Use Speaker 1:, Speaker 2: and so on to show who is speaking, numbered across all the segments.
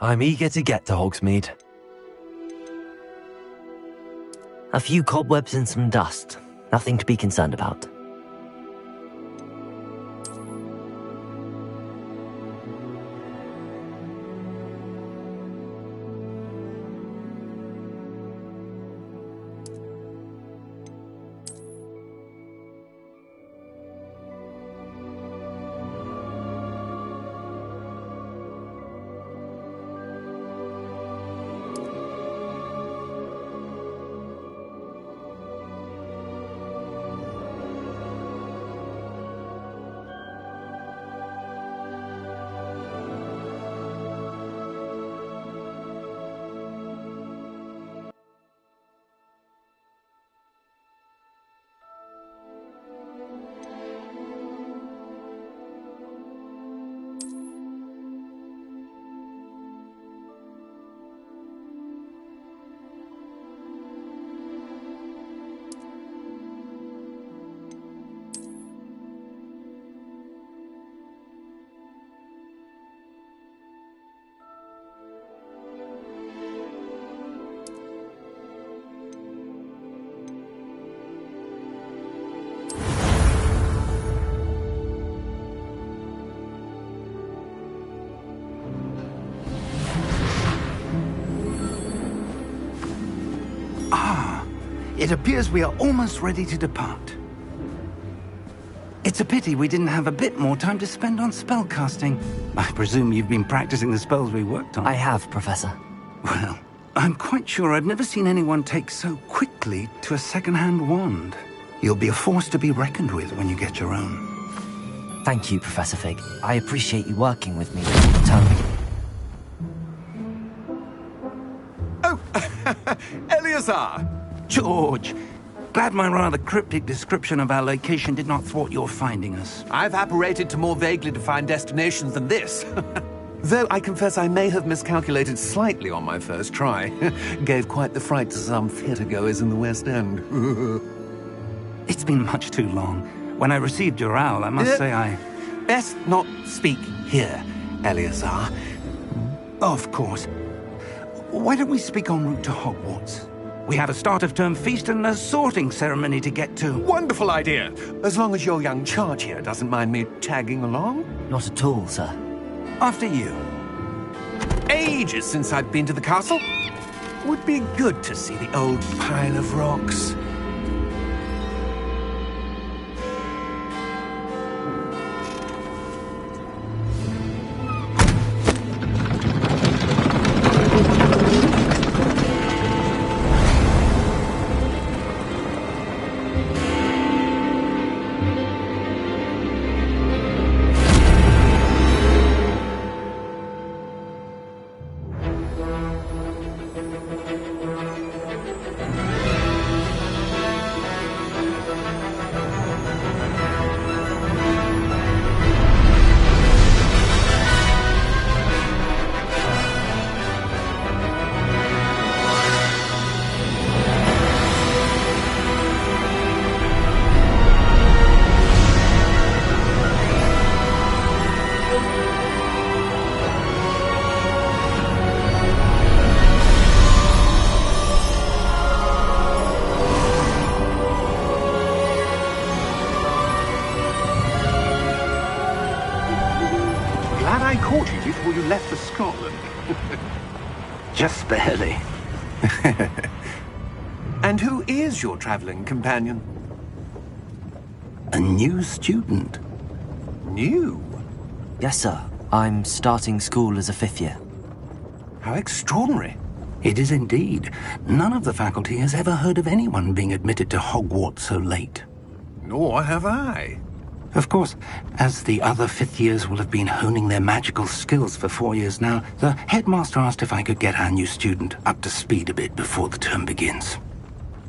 Speaker 1: I'm eager to get to Hogsmeade.
Speaker 2: A few cobwebs and some dust. Nothing to be concerned about.
Speaker 3: It appears we are almost ready to depart. It's a pity we didn't have a bit more time to spend on spellcasting. I presume you've been practicing the spells we worked on.
Speaker 2: I have, Professor.
Speaker 3: Well, I'm quite sure I've never seen anyone take so quickly to a second-hand wand. You'll be a force to be reckoned with when you get your own.
Speaker 2: Thank you, Professor Fig. I appreciate you working with me until the term begins.
Speaker 4: Oh, Eleazar!
Speaker 3: George, glad my rather cryptic description of our location did not thwart your finding us.
Speaker 4: I've apparated to more vaguely defined destinations than this. Though I confess I may have miscalculated slightly on my first try. Gave quite the fright to some theatre-goers in the West End.
Speaker 3: It's been much too long. When I received your owl, I must say I...
Speaker 4: Best not speak here, Eleazar.
Speaker 3: Of course. Why don't we speak en route to Hogwarts? We have a start-of-term feast and a sorting ceremony to get to.
Speaker 4: Wonderful idea! As long as your young charge here doesn't mind me tagging along.
Speaker 2: Not at all, sir.
Speaker 3: After you.
Speaker 4: Ages since I've been to the castle. Would be good to see the old pile of rocks. Before you left for Scotland.
Speaker 3: Just barely.
Speaker 4: And who is your traveling companion?
Speaker 3: A new student.
Speaker 4: New?
Speaker 2: Yes, sir. I'm starting school as a 5th year.
Speaker 4: How extraordinary.
Speaker 3: It is indeed. None of the faculty has ever heard of anyone being admitted to Hogwarts so late.
Speaker 4: Nor have I.
Speaker 3: Of course, as the other 5th years will have been honing their magical skills for 4 years now, the headmaster asked if I could get our new student up to speed a bit before the term begins.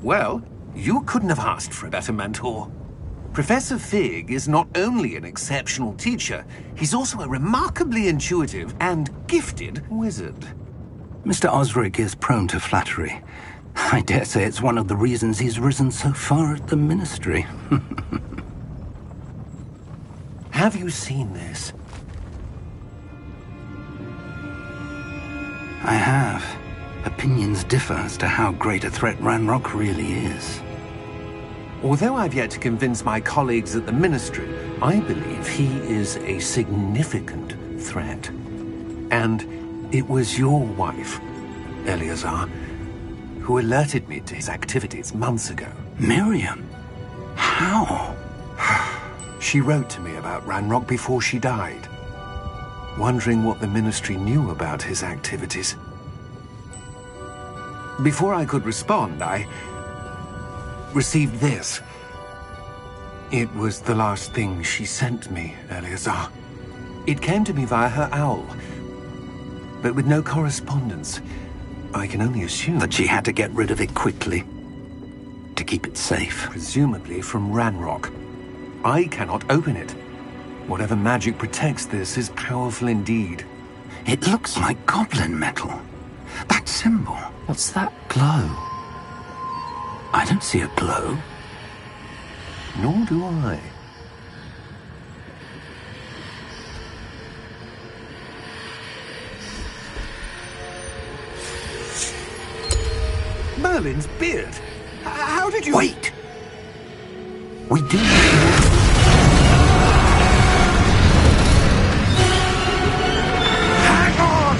Speaker 4: Well, you couldn't have asked for a better mentor. Professor Fig is not only an exceptional teacher, he's also a remarkably intuitive and gifted wizard.
Speaker 3: Mr. Osric is prone to flattery. I dare say it's one of the reasons he's risen so far at the ministry.
Speaker 4: Have you seen this?
Speaker 3: I have. Opinions differ as to how great a threat Ranrock really is.
Speaker 4: Although I've yet to convince my colleagues at the Ministry, I believe he is a significant threat. And it was your wife, Eleazar, who alerted me to his activities months ago.
Speaker 3: Miriam? How?
Speaker 4: She wrote to me about Ranrock before she died, wondering what the Ministry knew about his activities. Before I could respond, I received this. It was the last thing she sent me, Eleazar. It came to me via her owl, but with no correspondence. I can only assume
Speaker 3: That she had to get rid of it quickly, to keep it safe.
Speaker 4: presumably from Ranrock. I cannot open it. Whatever magic protects this is powerful indeed.
Speaker 3: It looks like goblin metal. That symbol.
Speaker 2: What's that?
Speaker 3: Glow. I don't see a glow.
Speaker 4: Nor do I. Merlin's beard? How did you...
Speaker 3: Wait! We do...
Speaker 4: Hang on!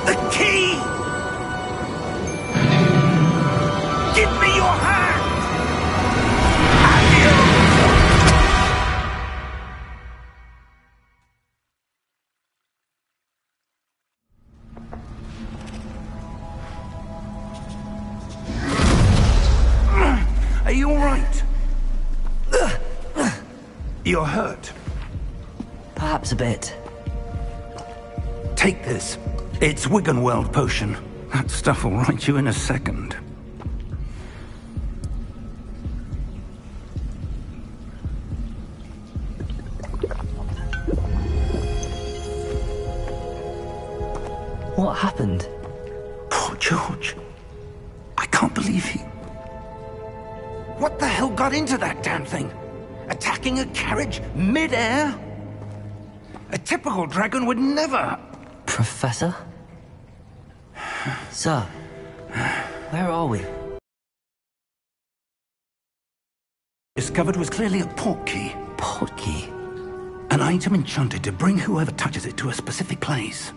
Speaker 4: The key! Give me your hand!
Speaker 3: Are you all right? You're hurt.
Speaker 2: Perhaps a bit.
Speaker 3: Take this. It's Wiggenweld potion. That stuff will right you in a second.
Speaker 2: What happened?
Speaker 3: Poor George. I can't believe he... What the hell got into that damn thing? Attacking a carriage mid-air? A typical dragon would never...
Speaker 2: Professor? Sir, where are we?
Speaker 3: Discovered was clearly a portkey.
Speaker 2: Portkey?
Speaker 3: An item enchanted to bring whoever touches it to a specific place.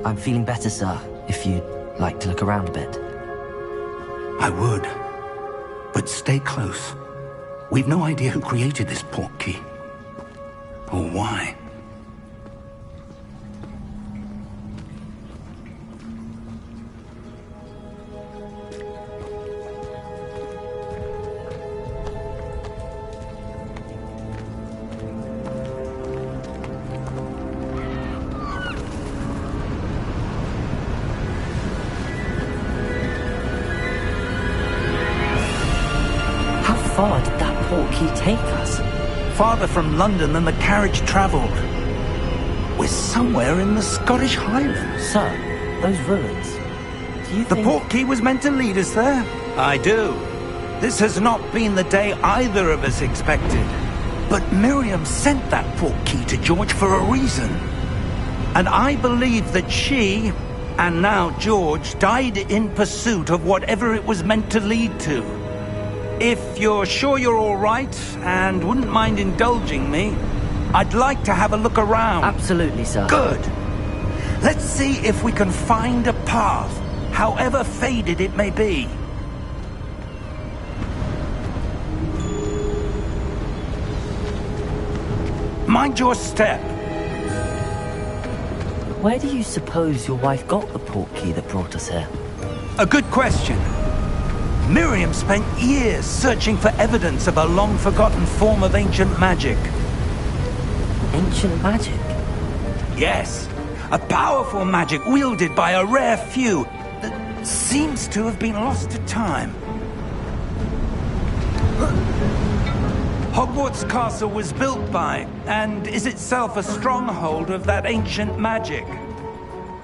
Speaker 2: I'm feeling better, sir, if you'd like to look around a bit.
Speaker 3: I would. But stay close. We've no idea who created this portkey. Or why.
Speaker 2: How far did that portkey take us?
Speaker 3: Farther from London than the carriage travelled. We're somewhere in the Scottish Highlands.
Speaker 2: Sir, those ruins. Do you
Speaker 3: The
Speaker 2: think...
Speaker 3: portkey was meant to lead us there? I do. This has not been the day either of us expected. But Miriam sent that portkey to George for a reason. And I believe that she, and now George, died in pursuit of whatever it was meant to lead to. If you're sure you're all right, and wouldn't mind indulging me, I'd like to have a look around.
Speaker 2: Absolutely, sir.
Speaker 3: Good. Let's see if we can find a path, however faded it may be. Mind your step.
Speaker 2: Where do you suppose your wife got the portkey that brought us here?
Speaker 3: A good question. Miriam spent years searching for evidence of a long-forgotten form of ancient magic.
Speaker 2: Ancient magic?
Speaker 3: Yes, a powerful magic wielded by a rare few that seems to have been lost to time. Hogwarts Castle was built by, and is itself a stronghold of that ancient magic.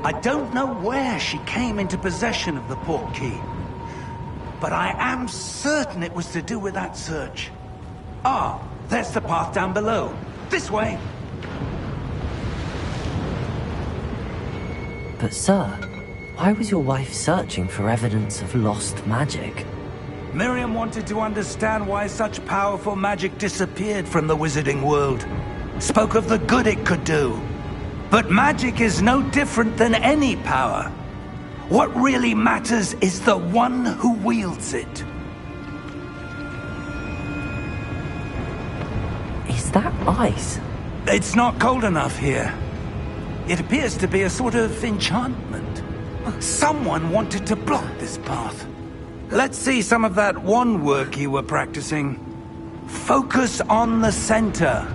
Speaker 3: I don't know where she came into possession of the portkey, but I am certain it was to do with that search. Ah, there's the path down below. This way!
Speaker 2: But sir, why was your wife searching for evidence of lost magic?
Speaker 3: Miriam wanted to understand why such powerful magic disappeared from the wizarding world. Spoke of the good it could do. But magic is no different than any power. What really matters is the one who wields it.
Speaker 2: Is that ice?
Speaker 3: It's not cold enough here. It appears to be a sort of enchantment. Someone wanted to block this path. Let's see some of that wand work you were practicing. Focus on the center.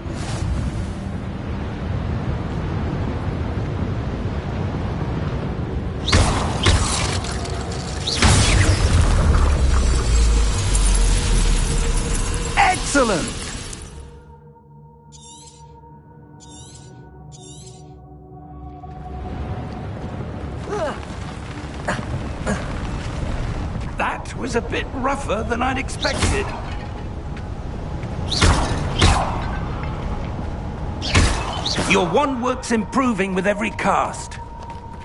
Speaker 3: Excellent! That was a bit rougher than I'd expected. Your wand work's improving with every cast.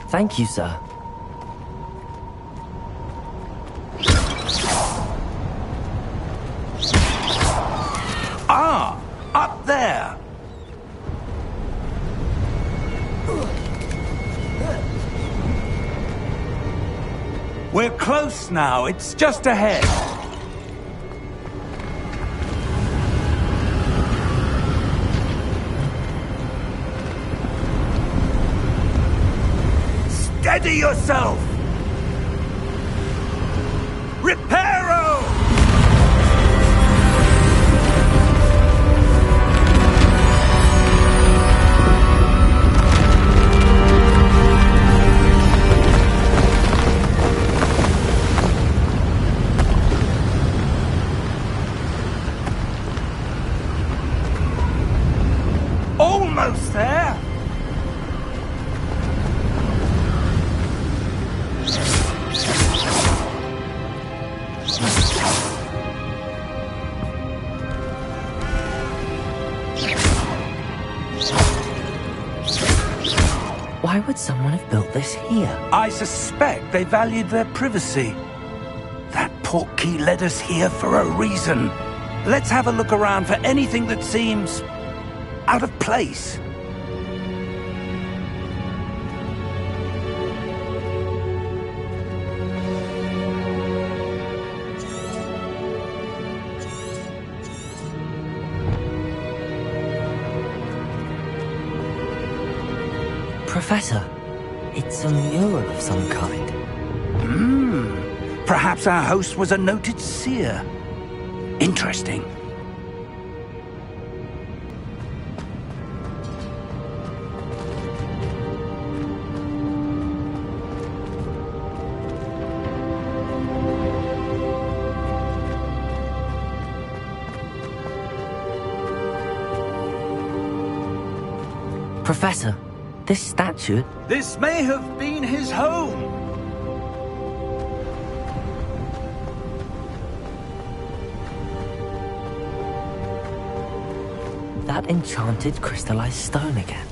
Speaker 2: Thank you, sir.
Speaker 3: Ah, up there. We're close now. It's just ahead. Steady yourself! Reparo! Almost there!
Speaker 2: Why would someone have built this here?
Speaker 3: I suspect they valued their privacy. That portkey led us here for a reason. Let's have a look around for anything that seems out of place.
Speaker 2: Professor, it's a mural of some kind.
Speaker 3: Perhaps our host was a noted seer. Interesting.
Speaker 2: Professor, this statue...
Speaker 3: This may have been his home.
Speaker 2: That enchanted crystallized stone again.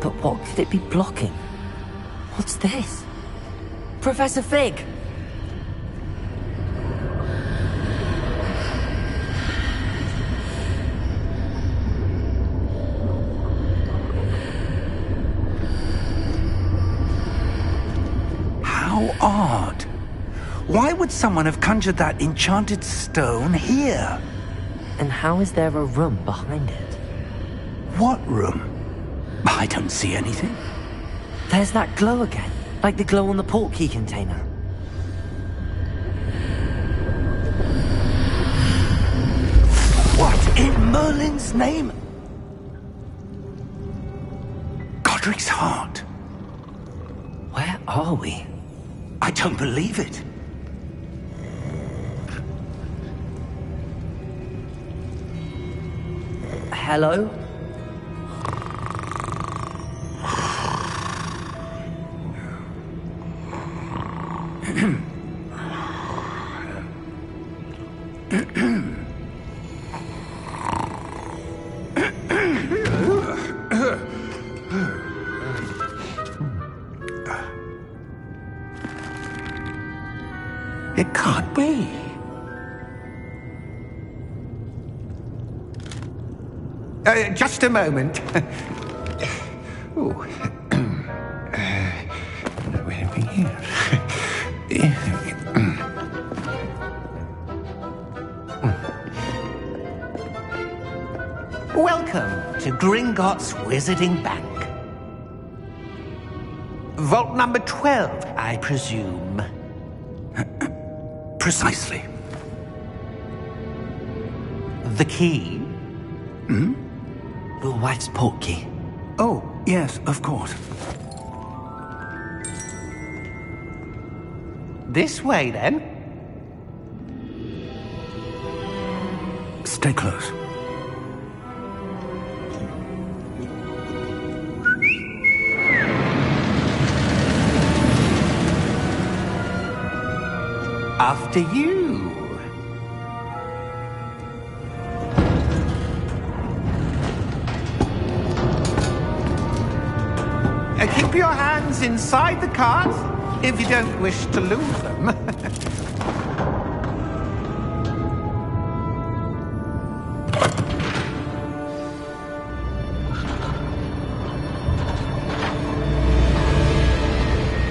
Speaker 2: But what could it be blocking? What's this? Professor Fig!
Speaker 3: How odd. Why would someone have conjured that enchanted stone here?
Speaker 2: And how is there a room behind it?
Speaker 3: What room? I don't see anything.
Speaker 2: There's that glow again, like the glow on the portkey container.
Speaker 3: In Merlin's name? Godric's heart.
Speaker 2: Where are we?
Speaker 3: I don't believe it.
Speaker 2: Hello?
Speaker 3: It can't be.
Speaker 4: Just a moment. Ooh. Where are we here? Welcome to Gringotts Wizarding Bank. Vault number 12, I presume.
Speaker 3: Precisely.
Speaker 4: The key?
Speaker 2: Your wife's portkey.
Speaker 3: Oh, yes, of course.
Speaker 4: This way, then.
Speaker 3: Stay close.
Speaker 4: After you. Keep your hands inside the cart if you don't wish to lose them.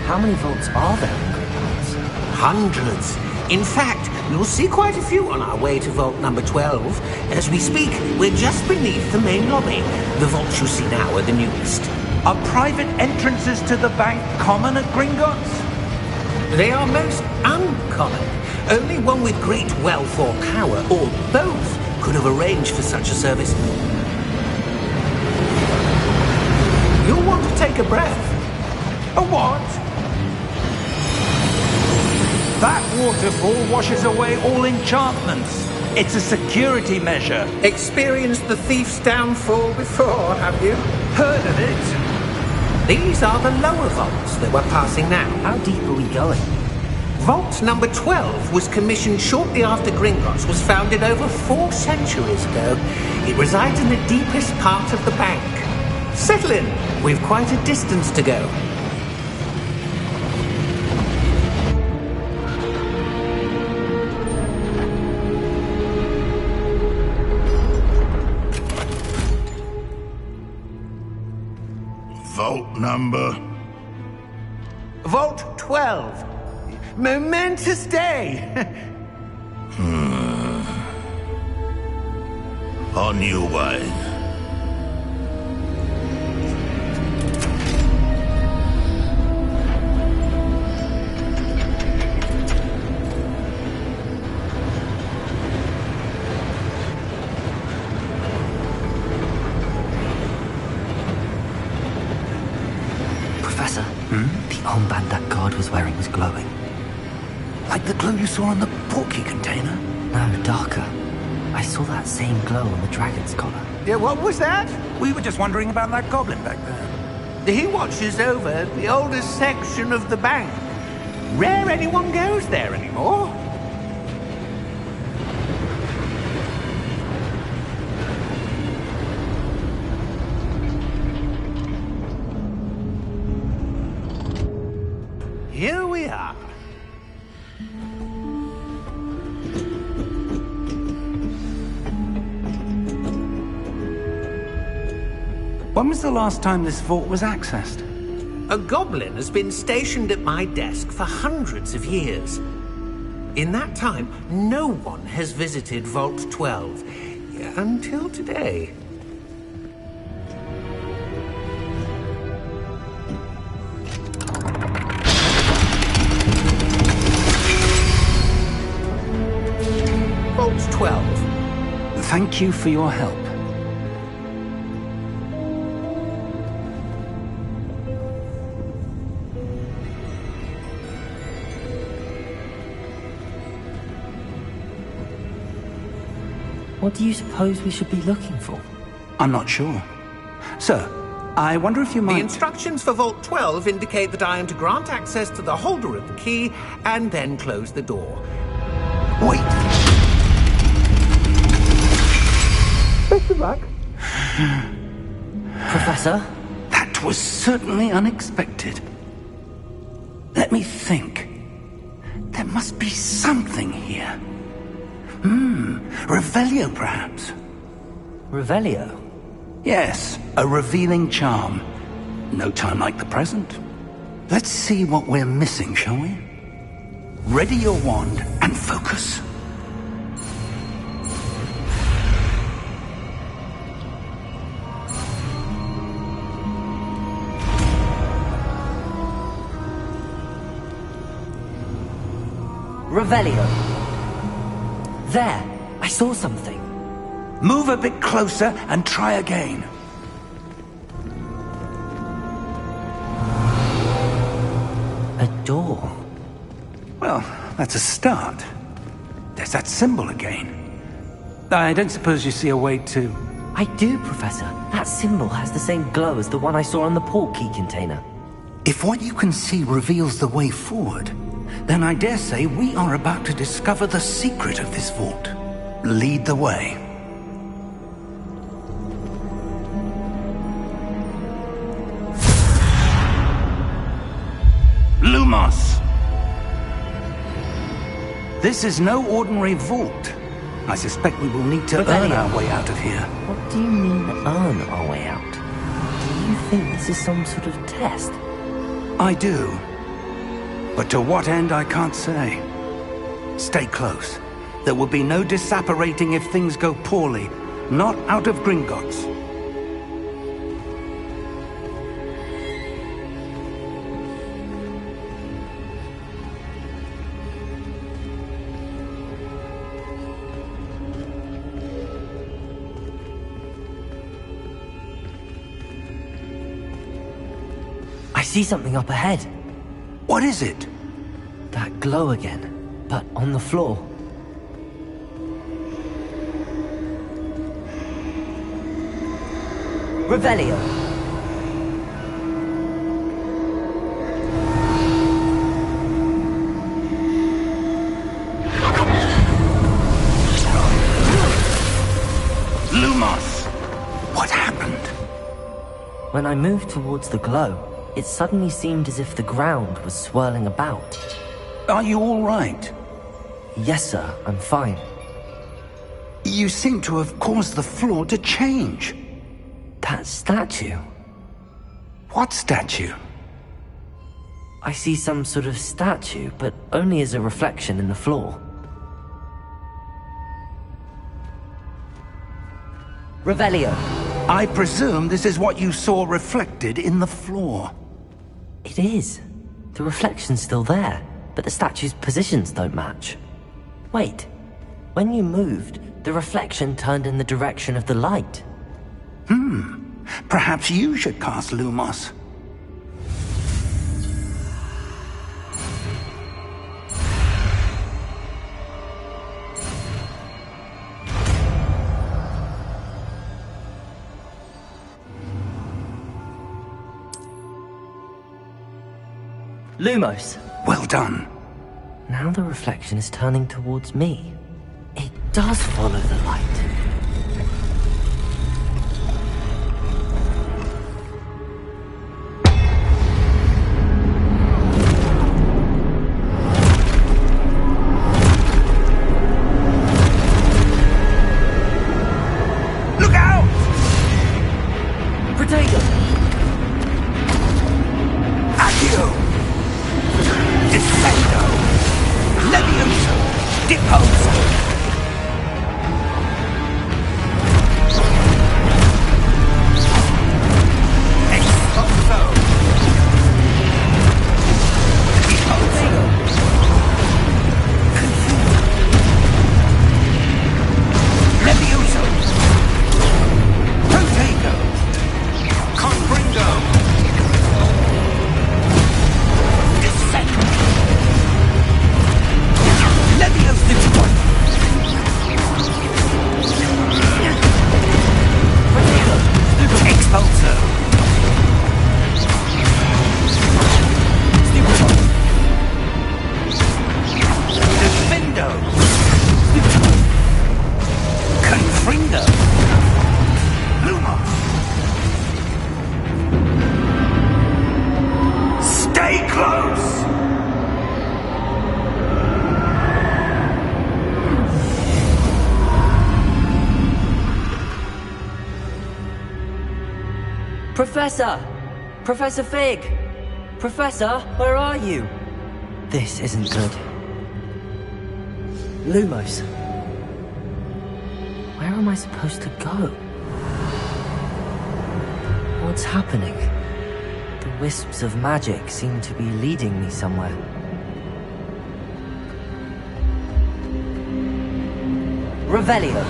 Speaker 2: How many vaults are there in Gringotts?
Speaker 4: Hundreds. In fact, you'll see quite a few on our way to vault number 12. As we speak, we're just beneath the main lobby. The vaults you see now are the newest.
Speaker 3: Are private entrances to the bank common at Gringotts?
Speaker 4: They are most uncommon. Only one with great wealth or power, or both, could have arranged for such a service. You'll want to take a breath.
Speaker 3: A what? That waterfall washes away all enchantments. It's a security measure.
Speaker 4: Experienced the thief's downfall before, have you?
Speaker 3: Heard of it?
Speaker 4: These are the lower vaults that we're passing now.
Speaker 2: How deep are we going?
Speaker 4: Vault number 12 was commissioned shortly after Gringotts was founded over 4 centuries ago. It resides in the deepest part of the bank. Settle in. We've quite a distance to go.
Speaker 5: Vault number?
Speaker 4: Vault 12. Momentous day.
Speaker 5: On you, wine.
Speaker 2: Professor, the armband that guard was wearing was glowing.
Speaker 3: Like the glow you saw on the portkey container?
Speaker 2: No, darker. I saw that same glow on the dragon's collar.
Speaker 4: Yeah, what was that?
Speaker 3: We were just wondering about that goblin back there.
Speaker 4: He watches over the oldest section of the bank. Rare anyone goes there anymore. Here we are.
Speaker 3: When was the last time this vault was accessed?
Speaker 4: A goblin has been stationed at my desk for hundreds of years. In that time, no one has visited Vault 12 until today. Vault 12.
Speaker 3: Thank you for your help.
Speaker 2: What do you suppose we should be looking for?
Speaker 3: I'm not sure. Sir, I wonder if you
Speaker 4: The
Speaker 3: might...
Speaker 4: instructions for Vault 12 indicate that I am to grant access to the holder of the key and then close the door.
Speaker 3: Wait!
Speaker 4: Best of luck.
Speaker 2: Professor?
Speaker 3: That was certainly unexpected. Let me think. There must be something here. Revelio, perhaps?
Speaker 2: Revelio?
Speaker 3: Yes, a revealing charm. No time like the present. Let's see what we're missing, shall we? Ready your wand and focus.
Speaker 2: Revelio. There, I saw something.
Speaker 3: Move a bit closer and try again.
Speaker 2: A door.
Speaker 3: Well, that's a start. There's that symbol again. I don't suppose you see a way to...
Speaker 2: I do, Professor. That symbol has the same glow as the one I saw on the port key container.
Speaker 3: If what you can see reveals the way forward, then I dare say we are about to discover the secret of this vault. Lead the way. Lumos! This is no ordinary vault. I suspect we will need to earn our way out of here.
Speaker 2: What do you mean, earn our way out? Do you think this is some sort of test?
Speaker 3: I do. But to what end, I can't say. Stay close. There will be no disapparating if things go poorly. Not out of Gringotts.
Speaker 2: I see something up ahead.
Speaker 3: What is it?
Speaker 2: That glow again, but on the floor. Revelio.
Speaker 3: Lumos! What happened?
Speaker 2: When I moved towards the glow, it suddenly seemed as if the ground was swirling about.
Speaker 3: Are you all right?
Speaker 2: Yes, sir, I'm fine.
Speaker 3: You seem to have caused the floor to change.
Speaker 2: That statue.
Speaker 3: What statue?
Speaker 2: I see some sort of statue, but only as a reflection in the floor. Revelio.
Speaker 3: I presume this is what you saw reflected in the floor.
Speaker 2: It is. The reflection's still there, but the statue's positions don't match. Wait. When you moved, the reflection turned in the direction of the light.
Speaker 3: Perhaps you should cast Lumos.
Speaker 2: Lumos.
Speaker 3: Well done.
Speaker 2: Now the reflection is turning towards me. It does follow the light.
Speaker 3: Look out!
Speaker 2: Protego!
Speaker 3: Accio! Defendo! Levioso! Deposo! Exposo! Deposo! Levioso!
Speaker 2: Professor! Professor Fig! Professor, where are you? This isn't good. Lumos. Where am I supposed to go? What's happening? The wisps of magic seem to be leading me somewhere. Revelio.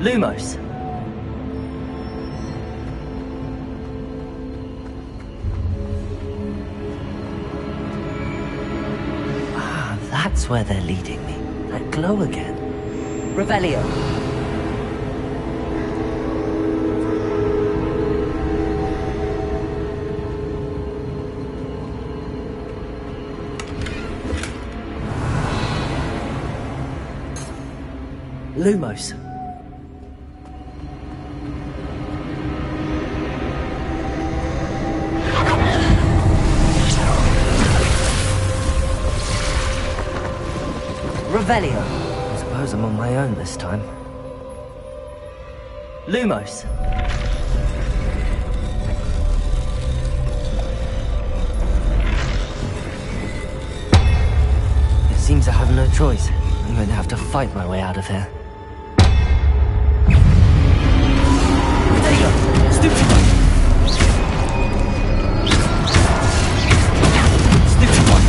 Speaker 2: Lumos. Ah, that's where they're leading me. That glow again. Revelio. Lumos. Revelio. I suppose I'm on my own this time. Lumos. It seems I have no choice. I'm going to have to fight my way out of here. There you go. Stupid one. Stupid one.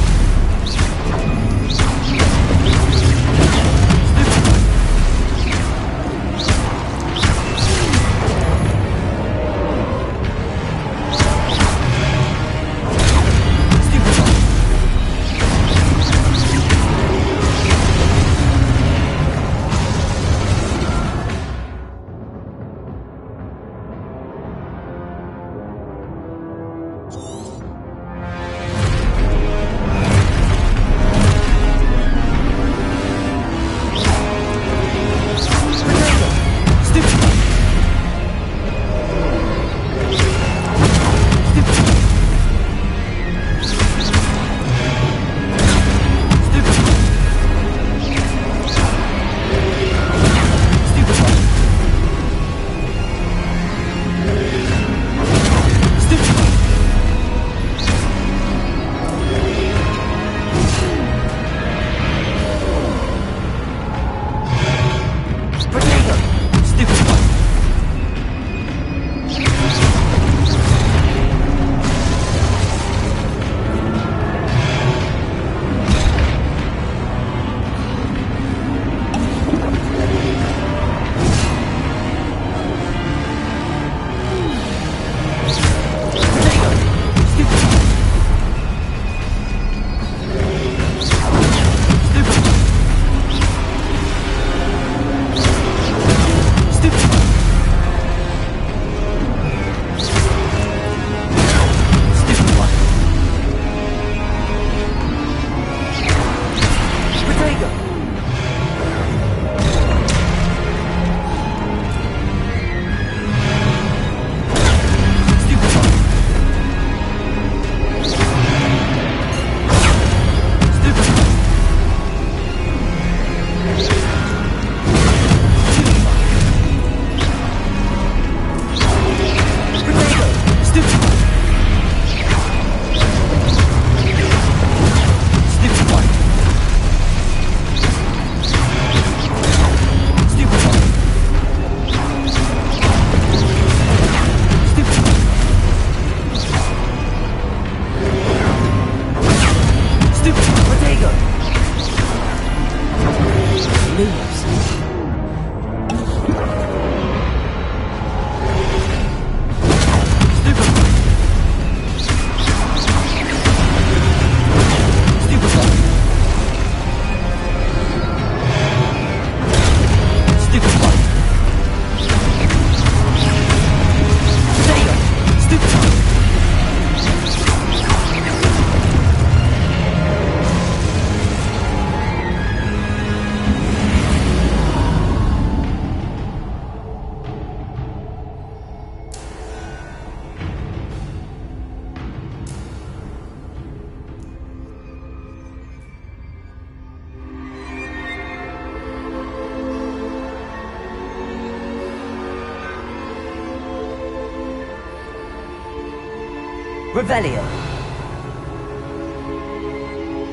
Speaker 2: Revelio.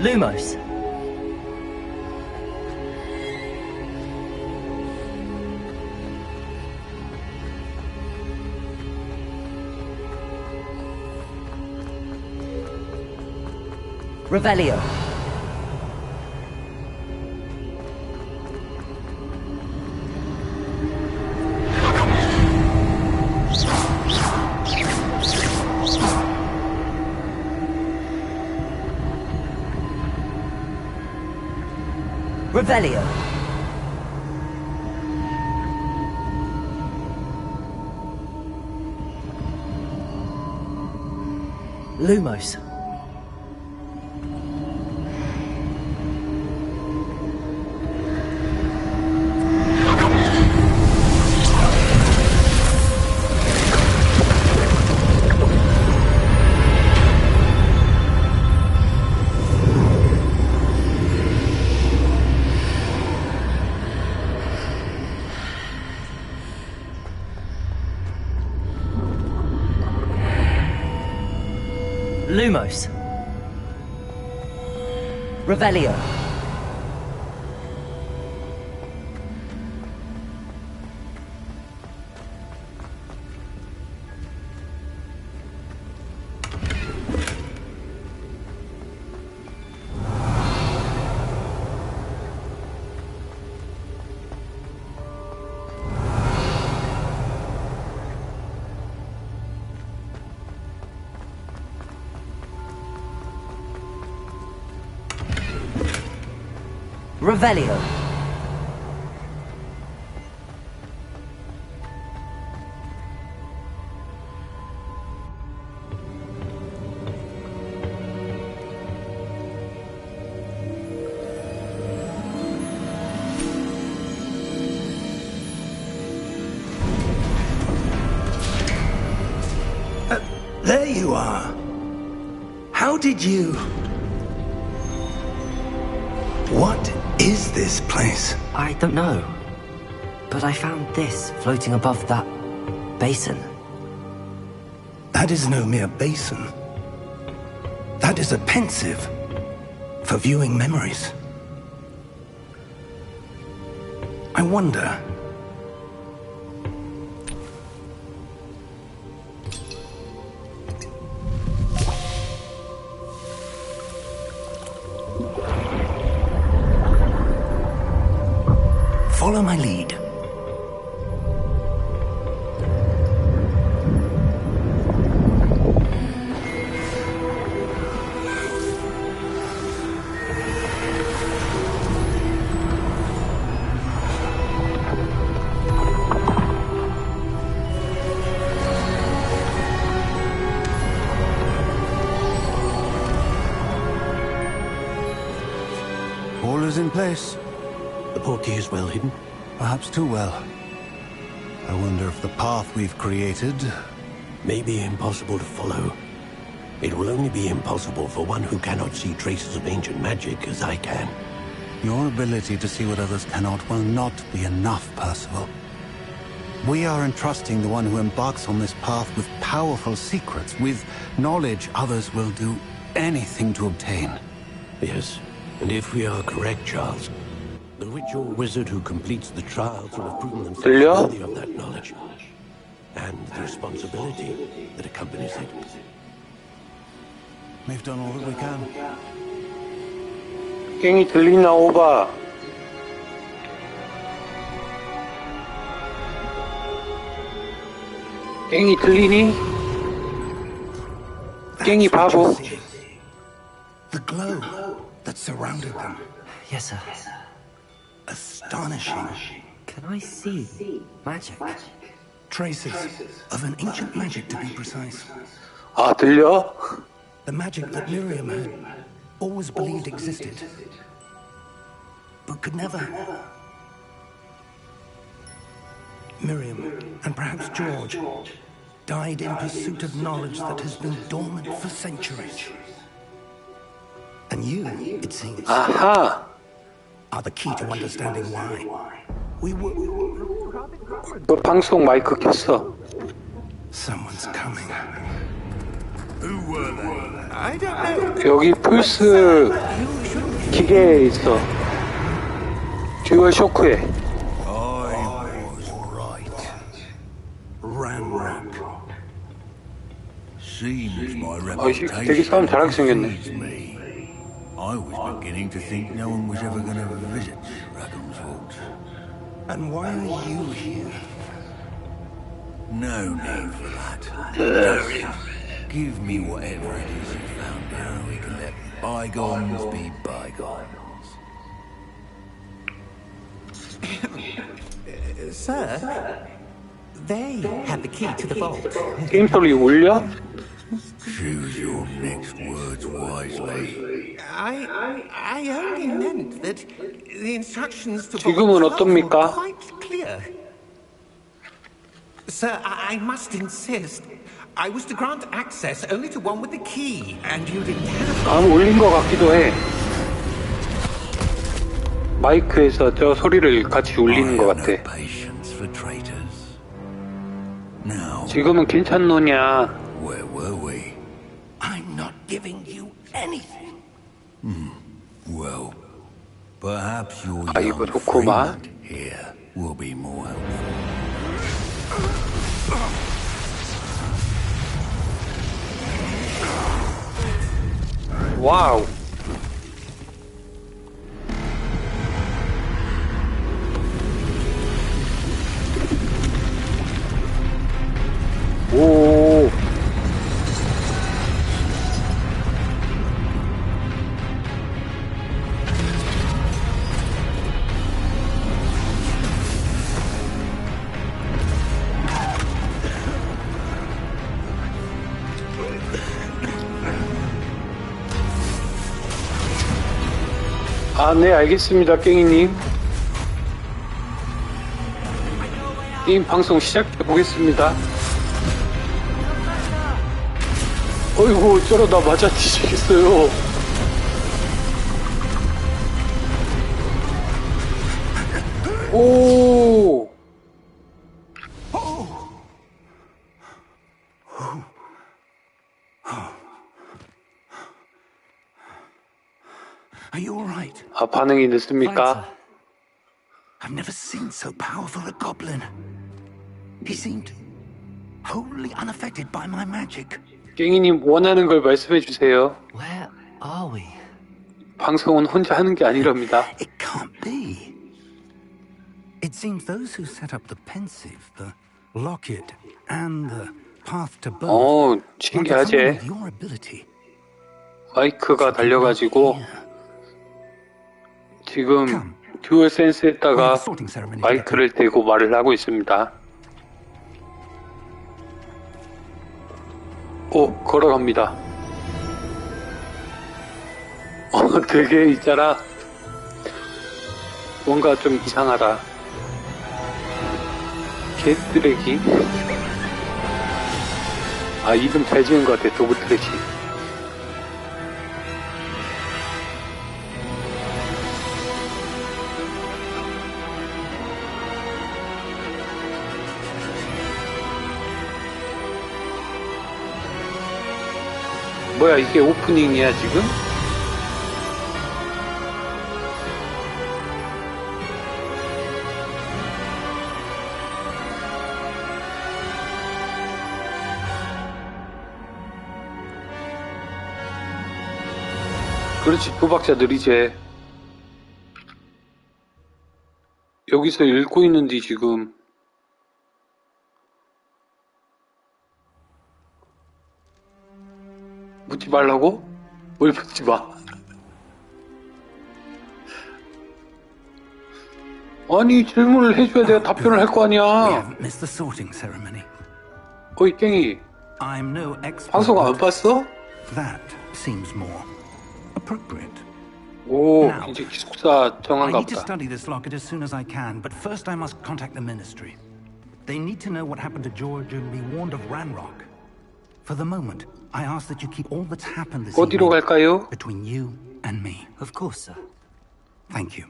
Speaker 2: Lumos. Revelio. Revelio. Lumos. Lumos. Revelio. Revelio.
Speaker 3: There you are. How did you... What is this place?
Speaker 2: I don't know. But I found this floating above that basin.
Speaker 3: That is no mere basin. That is a pensive for viewing memories. I wonder... Follow my lead.
Speaker 6: All is in place.
Speaker 7: The portkey is well hidden.
Speaker 6: Perhaps too well. I wonder if the path we've created...
Speaker 7: May be impossible to follow. It will only be impossible for one who cannot see traces of ancient magic as I can.
Speaker 6: Your ability to see what others cannot will not be enough, Percival. We are entrusting the one who embarks on this path with powerful secrets, with knowledge others will do anything to obtain.
Speaker 7: Yes, and if we are correct, Charles, the witch or wizard who completes the trials will have proven themselves worthy of that knowledge and the responsibility that accompanies it.
Speaker 6: We've done all that we can.
Speaker 8: 깽이 들리나 오바. 깽이 들리니? 깽이 바보.
Speaker 3: The glow that surrounded them.
Speaker 2: Yes, sir.
Speaker 3: Astonishing.
Speaker 2: Can I see magic?
Speaker 3: Traces of an ancient magic, to be precise.
Speaker 8: 아, 들려?
Speaker 3: The magic that Miriam had always believed existed, but could never. Miriam, and perhaps George, died in pursuit of knowledge that has been dormant for centuries. And you, it seems,
Speaker 8: 아하.
Speaker 3: are the key to understanding why. We were...
Speaker 8: 너 방송 마이크 켰어.
Speaker 3: Someone's coming.
Speaker 8: 여기 플스 기계에 있어. 듀얼 쇼크에. 되게 싸움 잘하게 생겼네.
Speaker 5: I was beginning to think no one was ever going to visit Rackham's Vault.
Speaker 6: And why are you here?
Speaker 5: No need for that. Just give me whatever it is you found here and we can let bygones be bygones.
Speaker 9: Sir, they have the key to the vault.
Speaker 8: 게임 소리 울려?
Speaker 5: Choose your next words wisely.
Speaker 9: I only meant that the instructions to
Speaker 8: 지금은
Speaker 9: vault 12
Speaker 8: 어떻습니까?
Speaker 9: were quite clear. Sir, I must insist. I was to grant access only to one with the key, and you didn't have.
Speaker 8: 아, 울린 것 같기도 해. 마이크에서 저 소리를 같이 울리는 것 같아.
Speaker 5: Patience for traitors. Now,
Speaker 8: 지금은 괜찮노냐?
Speaker 5: where were we?
Speaker 6: I'm not giving you anything.
Speaker 5: Well, perhaps your
Speaker 8: 아,
Speaker 5: young
Speaker 8: 이거 좋구만.
Speaker 5: friend here will be more helpful.
Speaker 8: 와우. 오. 아, 네, 알겠습니다, 깽이님. 게임 방송 시작해보겠습니다. 어이구, 저러다 맞아 뒤지겠어요. 오!
Speaker 6: Are you all right?
Speaker 8: 아, 반응이 늦습니까?
Speaker 6: I've never seen so powerful a goblin. He seemed wholly unaffected by my magic.
Speaker 8: 깽이님 원하는 걸 말씀해 주세요.
Speaker 2: Where are we?
Speaker 8: 방송은 혼자 하는 게 아니랍니다.
Speaker 6: It can't be. It seems those who set up the pensive, the locket, and the path to birth
Speaker 8: 어,
Speaker 6: wanted
Speaker 8: 신기하지?
Speaker 6: someone with your ability.
Speaker 8: 마이크가 달려가지고 지금 듀얼 센스에다가 마이크를 대고 말을 하고 있습니다. 오, 걸어갑니다. 되게 있잖아. 뭔가 좀 이상하다. 개쓰레기? 아, 이름 잘 지은 것 같아, 도그트레시. 뭐야, 이게 오프닝이야, 지금? 그렇지, 도박자 느리지. 여기서 읽고 있는데 지금 묻지 말라고? 뭘 묻지 마. 아니, 질문을 해줘야 내가 답변을 할 거
Speaker 6: We
Speaker 8: 아니야.
Speaker 6: haven't missed the sorting ceremony.
Speaker 8: 어이, 깽이.
Speaker 6: I'm no expert.
Speaker 8: 방송 안
Speaker 6: but
Speaker 8: 봤어?
Speaker 6: that seems more appropriate.
Speaker 8: 오,
Speaker 6: Now,
Speaker 8: 이제 기숙사
Speaker 6: I
Speaker 8: 정한가
Speaker 6: need to
Speaker 8: 보다.
Speaker 6: study this locket as soon as I can, but first I must contact the ministry. They need to know what happened to George and be warned of Ranrock. For the moment, I ask that you keep all that's happened this
Speaker 8: 어디로
Speaker 6: evening
Speaker 8: 갈까요?
Speaker 6: between you and me.
Speaker 2: Of course, sir.
Speaker 6: Thank you.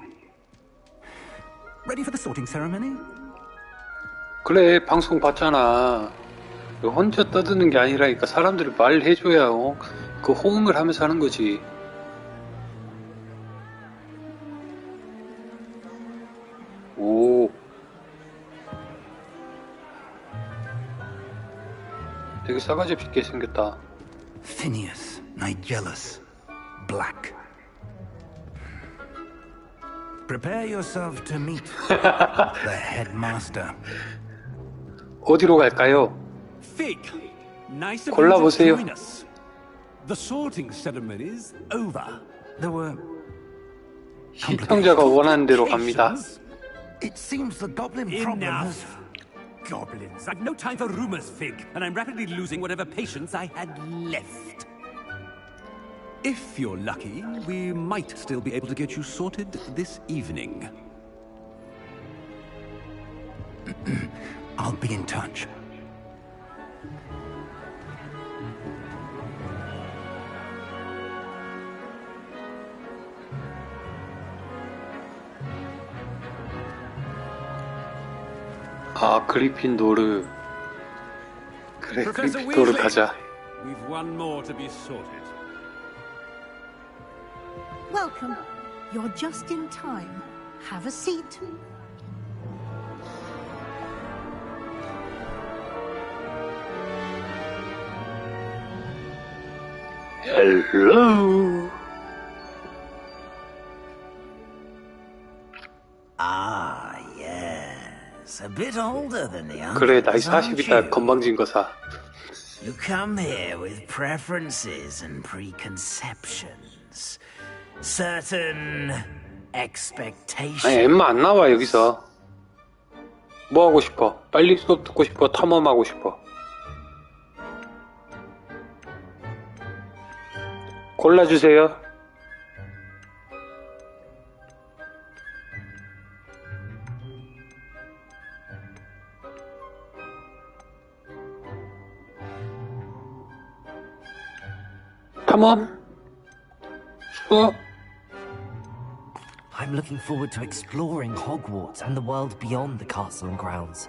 Speaker 6: Ready for the sorting ceremony?
Speaker 8: 그래, 방송 봤잖아. 혼자 떠드는 게 아니라니까. 사람들이 말해줘야 그 호응을 하면서 하는 거지. 오, 되게 싸가지 없게 생겼다.
Speaker 3: Phineas, Nigellus, Black. Prepare yourself to meet the headmaster.
Speaker 8: 어디로 갈까요?
Speaker 10: Fig, nice of you to
Speaker 8: 골라보세요.
Speaker 10: join us. The sorting ceremony's over.
Speaker 3: There were
Speaker 8: 시청자가 원하는 대로 갑니다.
Speaker 3: It seems the goblin problem has...
Speaker 10: Enough. Goblins. I've no time for rumors, Fig, and I'm rapidly losing whatever patience I had left. If you're lucky, we might still be able to get you sorted this evening.
Speaker 3: I'll be in touch.
Speaker 8: 아, 그리핀도르. 그래, 그리핀도르 가자.
Speaker 10: We've one more to be sorted.
Speaker 11: Welcome. You're just in time. Have a seat.
Speaker 8: 헬로.
Speaker 12: Ah, yes. A bit older than the others.
Speaker 8: 그래, 나이
Speaker 12: aren't
Speaker 8: 40이다.
Speaker 12: you?
Speaker 8: 건방진 거사.
Speaker 12: You come here with preferences and preconceptions. Certain expectations.
Speaker 8: 아니, 엠마 안 나와, 여기서. 뭐 하고 싶어? 빨리 수업 듣고 싶어? 탐험하고 싶어? 골라주세요. 탐험? 수업?
Speaker 2: I'm looking forward to exploring Hogwarts and the world beyond the castle and grounds.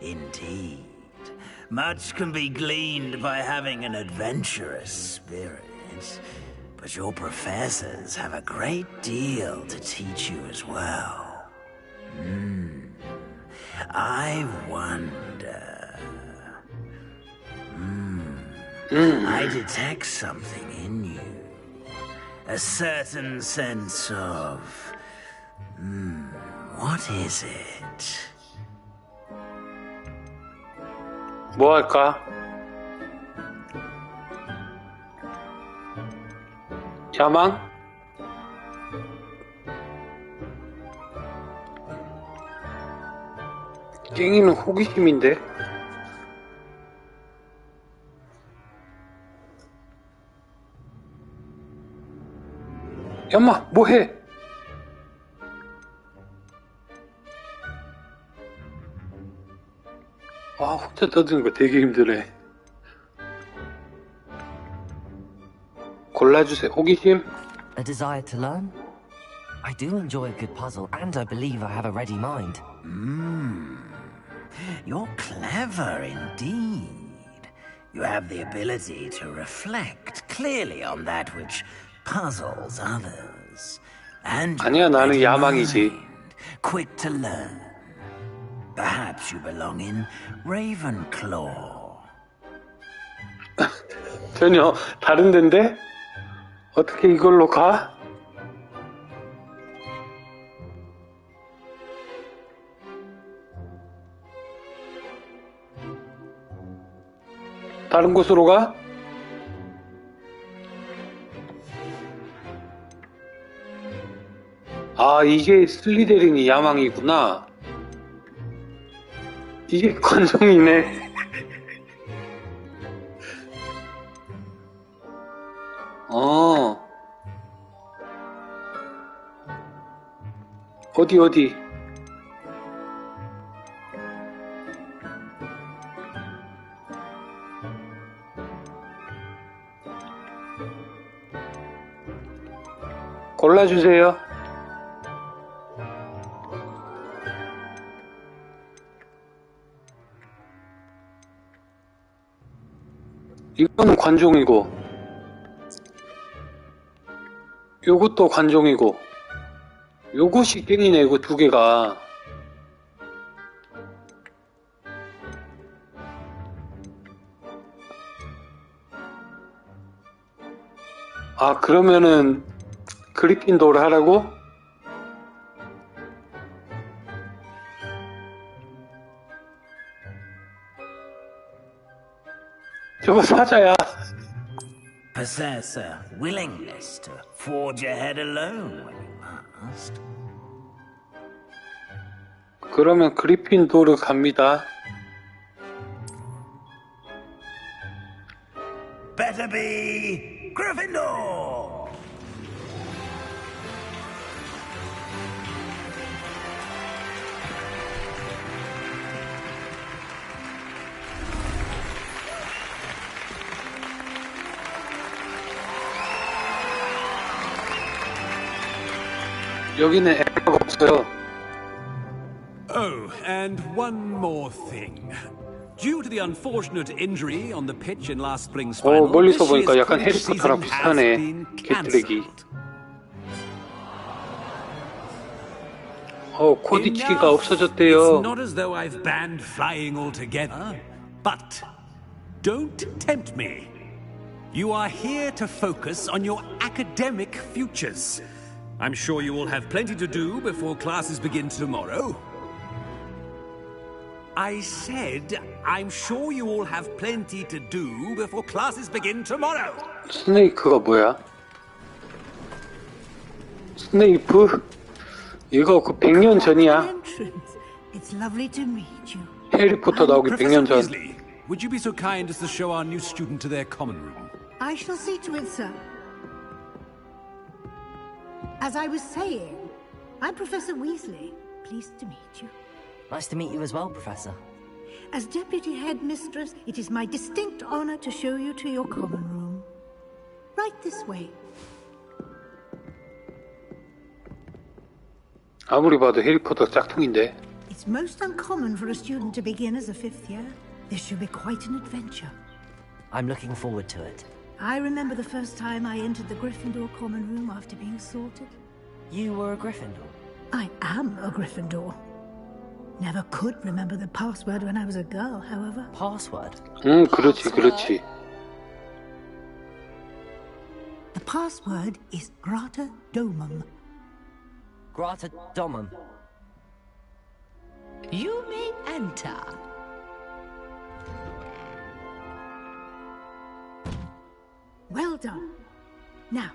Speaker 12: Indeed. Much can be gleaned by having an adventurous spirit. But your professors have a great deal to teach you as well. I wonder... I detect something in you. A certain sense of... what is it?
Speaker 8: 뭐 할까? 야망? 깽이는 호기심인데? 야마, 뭐해? 아, 혼자 떠드는 거 되게 힘드네. 골라주세요. 호기심?
Speaker 2: A desire to learn? I do enjoy a good puzzle, and I believe I have a ready mind.
Speaker 12: You're clever indeed. You have the ability to reflect clearly on that which puzzles others. And
Speaker 8: 아니야, 나는 야망이지.
Speaker 12: quick to learn. Perhaps you belong in Ravenclaw.
Speaker 8: 전혀 다른 데인데? 어떻게 이걸로 가? 다른 곳으로 가? 아, 이게 슬리데린이 야망이구나. 이게 관종이네. 어디? 골라주세요. 이거는 관종이고, 요것도 관종이고, 요것이 깽이네, 이거 두 개가. 아, 그러면은 그리핀도를 하라고? 저거 사자야.
Speaker 12: Possess a willingness to forge ahead alone when you must.
Speaker 8: 그러면 그리핀도르 갑니다.
Speaker 12: Better be Gryffindor!
Speaker 8: 여기는 에러가 없어요.
Speaker 10: Oh, and one more thing. Due to the unfortunate injury on the pitch in last spring's final,
Speaker 8: 멀리서
Speaker 10: this
Speaker 8: 보니까
Speaker 10: year's
Speaker 8: 약간
Speaker 10: Quidditch
Speaker 8: 해리포터랑
Speaker 10: season has
Speaker 8: 비슷하네.
Speaker 10: been
Speaker 8: 개쓰레기.
Speaker 10: cancelled.
Speaker 8: 코디치가
Speaker 10: Enough.
Speaker 8: 없어졌대요.
Speaker 10: It's not as though I've banned flying altogether, but don't tempt me. You are here to focus on your academic futures. I'm sure you will have plenty to do before classes begin tomorrow. I said, I'm sure you all have plenty to do before classes begin tomorrow.
Speaker 8: 스네이크가 뭐야? 스네이프? 이거 그 100년 전이야.
Speaker 11: It's lovely to meet you.
Speaker 8: 해리포터 나오기 100년 전.
Speaker 10: Weasley, would you be so kind as to show our new student to their common room?
Speaker 11: I shall see to it, sir. As I was saying, I'm Professor Weasley. Pleased to meet you.
Speaker 2: Nice to meet you as well, Professor.
Speaker 11: As Deputy Headmistress, it is my distinct honor to show you to your common room. Right this way.
Speaker 8: 아무리 봐도 해리포터 짝퉁인데.
Speaker 11: It's most uncommon for a student to begin as a fifth year. This should be quite an adventure.
Speaker 2: I'm looking forward to it.
Speaker 11: I remember the first time I entered the Gryffindor common room after being sorted.
Speaker 2: You were a Gryffindor?
Speaker 11: I am a Gryffindor. Never could remember the password when I was a girl, however.
Speaker 2: Password?
Speaker 8: 그렇지, 그렇지.
Speaker 11: The password is Grata Domum.
Speaker 2: Grata Domum.
Speaker 11: You may enter. Well done. Now,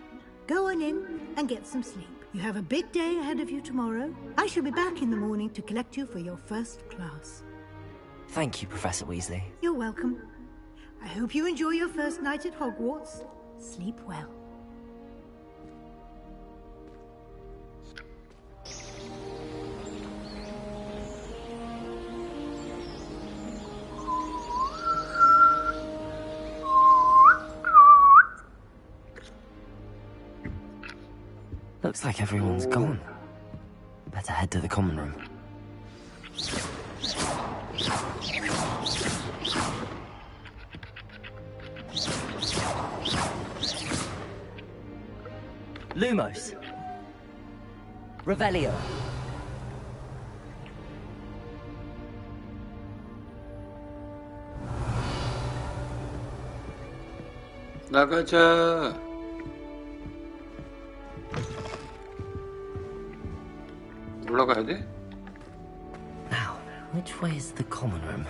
Speaker 11: go on in and get some sleep. You have a big day ahead of you tomorrow. I shall be back in the morning to collect you for your first class.
Speaker 2: Thank you, Professor Weasley.
Speaker 11: You're welcome. I hope you enjoy your first night at Hogwarts. Sleep well.
Speaker 2: Looks like everyone's gone. Better head to the common room. Lumos. Revelio.
Speaker 8: 나가자. 올라가야 돼?
Speaker 2: Now, which way is the common room?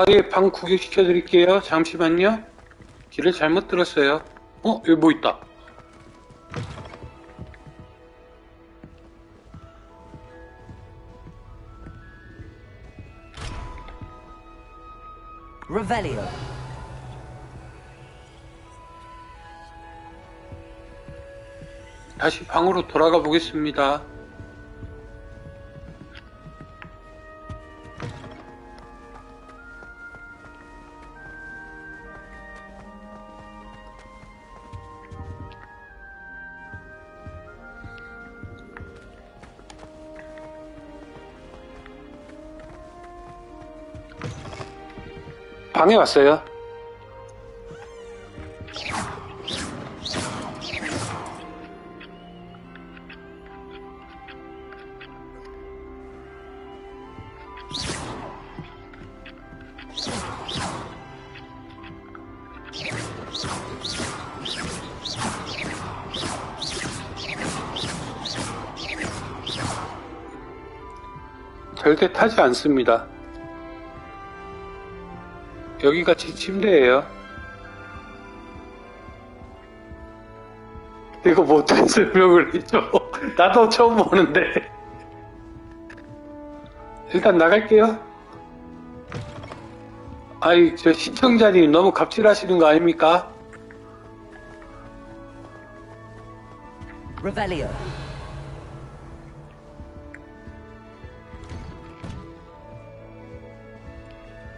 Speaker 8: 예, 방 구경시켜 드릴게요. 잠시만요. 길을 잘못 들었어요. 여기 뭐 있다.
Speaker 2: Revelio.
Speaker 8: 다시 방으로 돌아가 보겠습니다. 방에 왔어요. 절대 타지 않습니다. 여기가 제 침대예요. 이거 못한 설명을 해줘. 나도 처음 보는데. 일단 나갈게요. 아이, 저 시청자님 너무 갑질하시는 거 아닙니까?
Speaker 2: Revelio.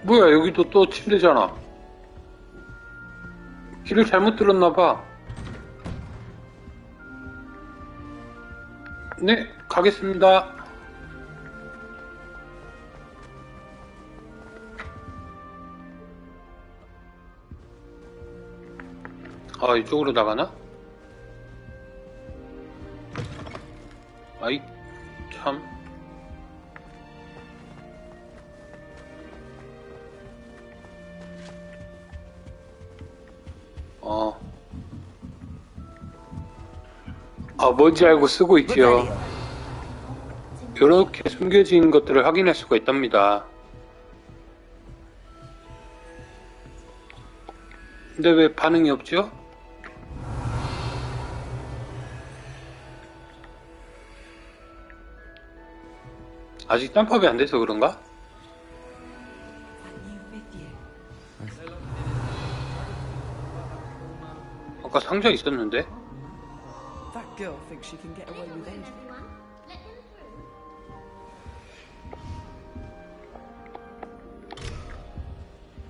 Speaker 8: 뭐야, 여기도 또 침대잖아. 길을 잘못 들었나봐. 네, 가겠습니다. 아, 이쪽으로 나가나? 아이, 참. 뭔지 알고 쓰고 있지요. 이렇게 숨겨진 것들을 확인할 수가 있답니다. 근데 왜 반응이 없죠? 아직 땀팝이 안 돼서 그런가? 아까 상자 있었는데?
Speaker 1: Girl thinks she can get away with anything.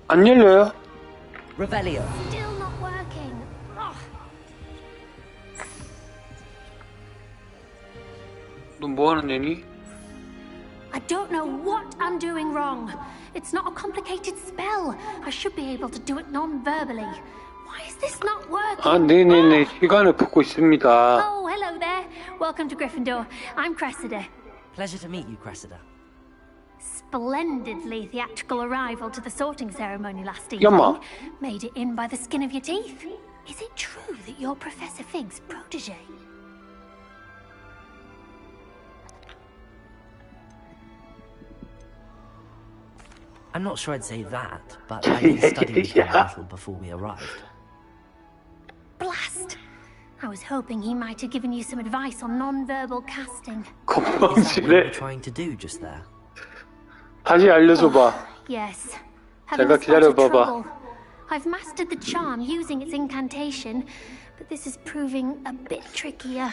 Speaker 8: 안 열려요?
Speaker 2: Revelio.
Speaker 13: Still not working.
Speaker 8: 너 뭐 하는 애니?
Speaker 13: I don't know what I'm doing wrong. It's not a complicated spell. I should be able to do it non-verbally. Why is this not working?
Speaker 8: 아, 네네네. 시간을 보고 있습니다.
Speaker 13: Oh, hello there. Welcome to Gryffindor. I'm Cressida.
Speaker 2: Pleasure to meet you, Cressida.
Speaker 13: Splendidly theatrical arrival to the sorting ceremony last
Speaker 8: Yamma.
Speaker 13: evening. Made it in by the skin of your teeth. Is it true that you're Professor Fig's protege?
Speaker 2: I'm not sure I'd say that, but I did study with him a little before we arrived.
Speaker 13: Blast! I was hoping he might have given you some advice on non-verbal casting.
Speaker 2: Is that what you were trying to do just there?
Speaker 8: 다시 알려줘봐.
Speaker 13: Yes. Having
Speaker 8: 잠깐
Speaker 13: a spot of
Speaker 8: 기다려봐봐.
Speaker 13: trouble. I've mastered the charm using its incantation, but this is proving a bit trickier.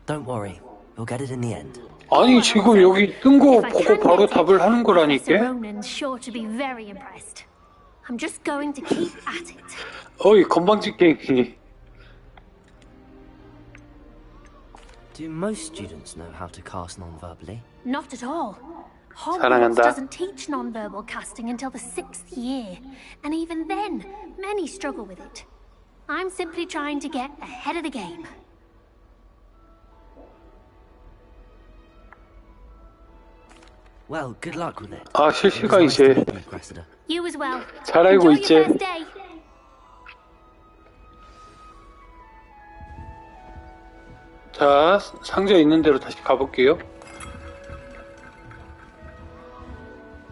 Speaker 2: Don't worry, we'll get it in the end.
Speaker 8: 아니, 지금 여기 뜬 거
Speaker 13: If I
Speaker 8: 보고
Speaker 13: can
Speaker 8: 바로
Speaker 13: get it,
Speaker 8: 답을 하는
Speaker 13: Professor
Speaker 8: 거라니까?
Speaker 13: Ronan's sure to be very impressed. I'm just going to keep at it.
Speaker 8: 어이, 건방지갱이.
Speaker 2: Do most students know how to cast non-verbally?
Speaker 13: Not at all. Hogwarts
Speaker 8: 사랑한다.
Speaker 13: doesn't teach non-verbal casting until the 6th year, and even then, many struggle with it. I'm simply trying to get ahead of the game.
Speaker 2: Well, good luck with it.
Speaker 8: 아, 실시간 이제
Speaker 2: Cressida.
Speaker 13: You as well.
Speaker 8: 잘 알고
Speaker 13: Enjoy
Speaker 8: 있지?
Speaker 13: your first day.
Speaker 8: 자, 상자 있는 대로 다시 가볼게요.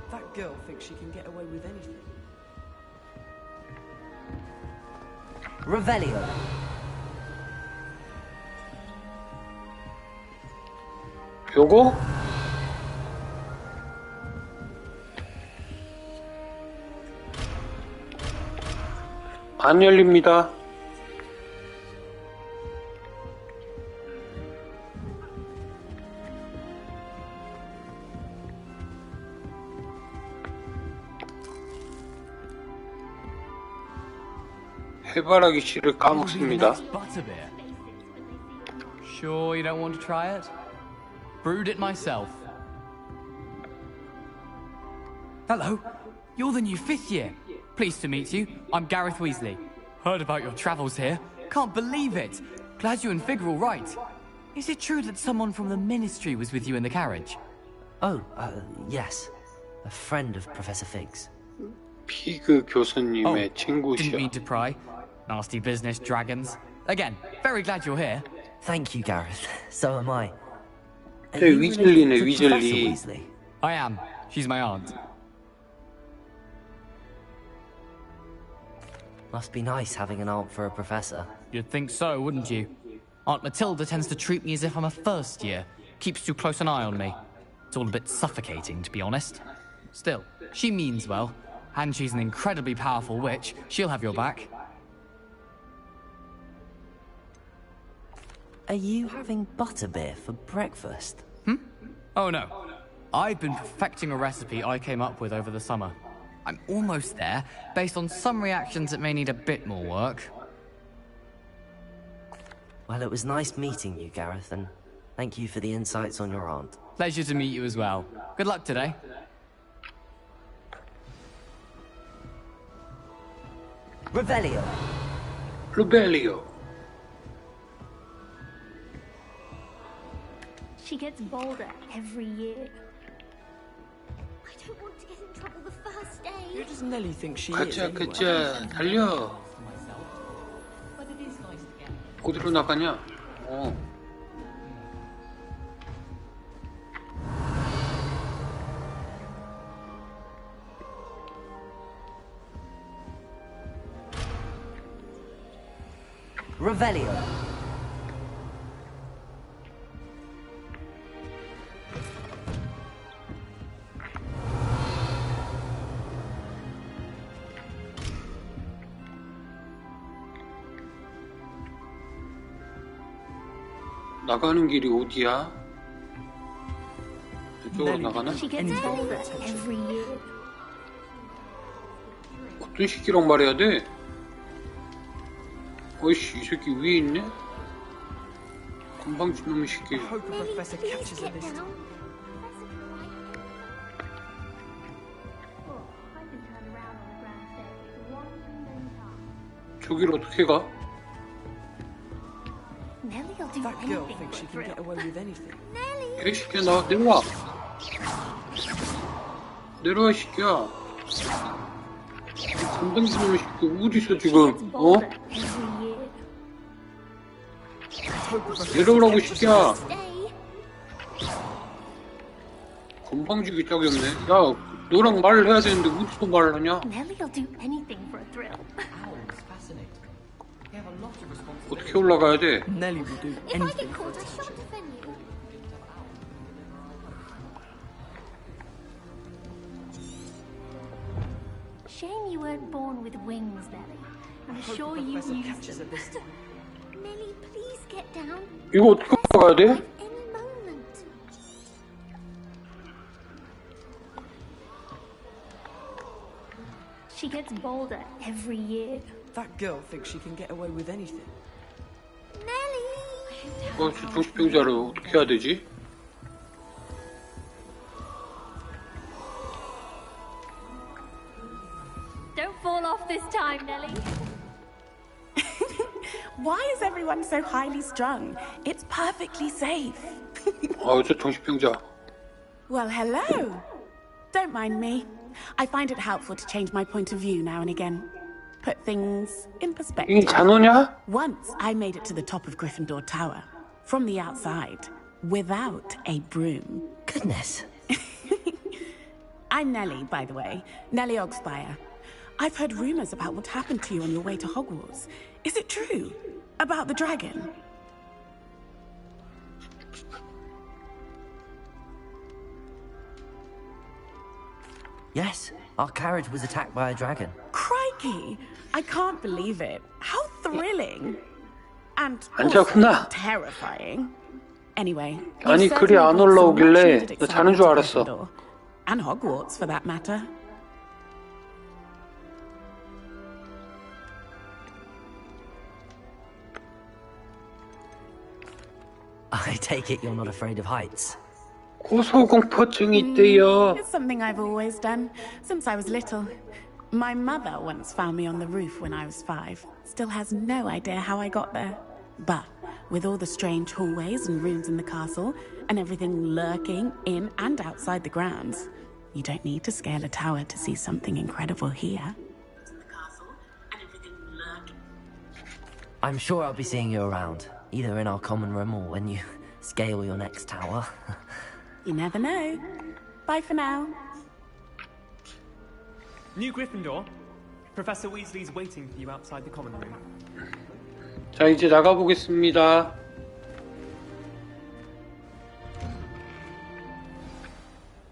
Speaker 1: That girl thinks she can get away with anything.
Speaker 2: Revelio.
Speaker 8: 요거? 안 열립니다. 해바라기 씨를 까먹습니다.
Speaker 1: Butterbeer. Sure you don't want to try it?
Speaker 14: Brewed it myself. Hello. You're the new 5th year. Pleased to meet you. I'm Gareth Weasley. Heard about your travels here. Can't believe it. Glad you and Fig are all right. Is it true that someone from the Ministry was with you in the carriage?
Speaker 2: Oh, yes. A friend of Professor Fig's.
Speaker 8: 피그 교수님의
Speaker 14: Didn't
Speaker 8: 친구시야.
Speaker 14: mean to pry. Nasty business, dragons. Again, very glad you're here.
Speaker 2: Thank you, Gareth. So am I. Are
Speaker 8: Hey,
Speaker 2: you
Speaker 8: 위즐리네,
Speaker 2: related to Professor
Speaker 8: 위즐리.
Speaker 2: Weasley?
Speaker 14: I am. She's my aunt.
Speaker 2: Must be nice having an aunt for a professor.
Speaker 14: You'd think so, wouldn't you? Aunt Matilda tends to treat me as if I'm a first year. Keeps too close an eye on me. It's all a bit suffocating, to be honest. Still, she means well. And she's an incredibly powerful witch. She'll have your back.
Speaker 2: Are you having butterbeer for breakfast?
Speaker 14: Oh no. I've been perfecting a recipe I came up with over the summer. I'm almost there, based on some reactions that may need a bit more work.
Speaker 2: Well, it was nice meeting you, Gareth, and thank you for the insights on your aunt.
Speaker 14: Pleasure to meet you as well. Good luck today.
Speaker 2: Revelio.
Speaker 8: Rebellion.
Speaker 13: She gets bolder every year. I don't want to get in trouble the first day.
Speaker 1: Who does Nellie think she is?
Speaker 8: 가자,
Speaker 1: Anyway?
Speaker 8: 가자, 달려. 어디로 나가냐?
Speaker 2: Revelio.
Speaker 8: 나가는 길이 어디야? 이쪽으로 나가나?
Speaker 13: She gets bolder every year.
Speaker 8: 어떤 시기랑 말해야 돼? 어이씨, 이 새끼 위에 있네? 금방 놈의 시기.
Speaker 1: I hope the professor catches her this time.
Speaker 8: 저기를 어떻게 가?
Speaker 13: Nellie'll do
Speaker 1: That girl
Speaker 13: anything
Speaker 1: thinks
Speaker 13: for
Speaker 1: she
Speaker 13: a
Speaker 1: can get
Speaker 13: thrill.
Speaker 1: away with anything.
Speaker 8: 이 새끼야, 내려와. 내려와, 이 새끼야. 금방 놈의 시기 어디 있어 지금? 어? 내려오라고, 이 새끼야. 건방지게 짝이 없네. 야, 너랑 말을 해야 되는데 어디서 말을 하냐?
Speaker 13: Nellie'll do anything for a thrill.
Speaker 8: 어떻게 올라가야 돼?
Speaker 1: Nellie will do
Speaker 13: If I
Speaker 1: anything
Speaker 13: get
Speaker 1: for
Speaker 13: caught, I
Speaker 1: attention.
Speaker 13: shan't defend you. Shame you weren't born with wings, Nellie. I'm sure you
Speaker 1: Professor
Speaker 13: used
Speaker 1: catches her
Speaker 13: them.
Speaker 1: this time.
Speaker 13: Nellie, please get down.
Speaker 8: 이거 어떻게 올라가야 돼?
Speaker 13: Any moment. She gets bolder every year.
Speaker 1: That girl thinks she can get away with anything.
Speaker 8: 어, 정신병자를 어떻게 해야 되지?
Speaker 13: Don't fall off this time, Nellie.
Speaker 15: Why is everyone so highly strung? It's perfectly safe.
Speaker 8: 아, 저 정신병자.
Speaker 15: Well, hello. Don't mind me. I find it helpful to change my point of view now and again. Put things in
Speaker 8: 이게
Speaker 15: perspective.
Speaker 8: 잔호냐?
Speaker 15: Once I made it to the top of Gryffindor Tower, from the outside, without a broom.
Speaker 2: Goodness.
Speaker 15: I'm Nellie, by the way. Nellie Ogspire. I've heard rumors about what happened to you on your way to Hogwarts. Is it true? About the dragon?
Speaker 2: Yes, our carriage was attacked by a dragon.
Speaker 15: Crikey! I can't believe it. How thrilling! And
Speaker 8: 앉았구나.
Speaker 15: terrifying. Anyway,
Speaker 8: 아니,
Speaker 15: you've
Speaker 8: 글이
Speaker 15: certainly
Speaker 8: 안
Speaker 15: brought some
Speaker 8: 올라오길래
Speaker 15: much-needed
Speaker 8: 나 자는
Speaker 15: excitement
Speaker 8: 줄
Speaker 15: to
Speaker 8: 알았어.
Speaker 15: Gryffindor. And Hogwarts, for that matter.
Speaker 2: I take it you're not afraid of heights.
Speaker 8: 고소공포증이 있대요.
Speaker 15: It's something I've always done, since I was little. My mother once found me on the roof when I was 5. Still has no idea how I got there. But with all the strange hallways and rooms in the castle, and everything lurking in and outside the grounds, you don't need to scale a tower to see something incredible here.
Speaker 2: I'm sure I'll be seeing you around, either in our common room or when you scale your next tower.
Speaker 15: You never know. Bye for now.
Speaker 16: New Gryffindor. Professor Weasley's waiting for you outside the common room.
Speaker 8: 자, 이제 나가보겠습니다.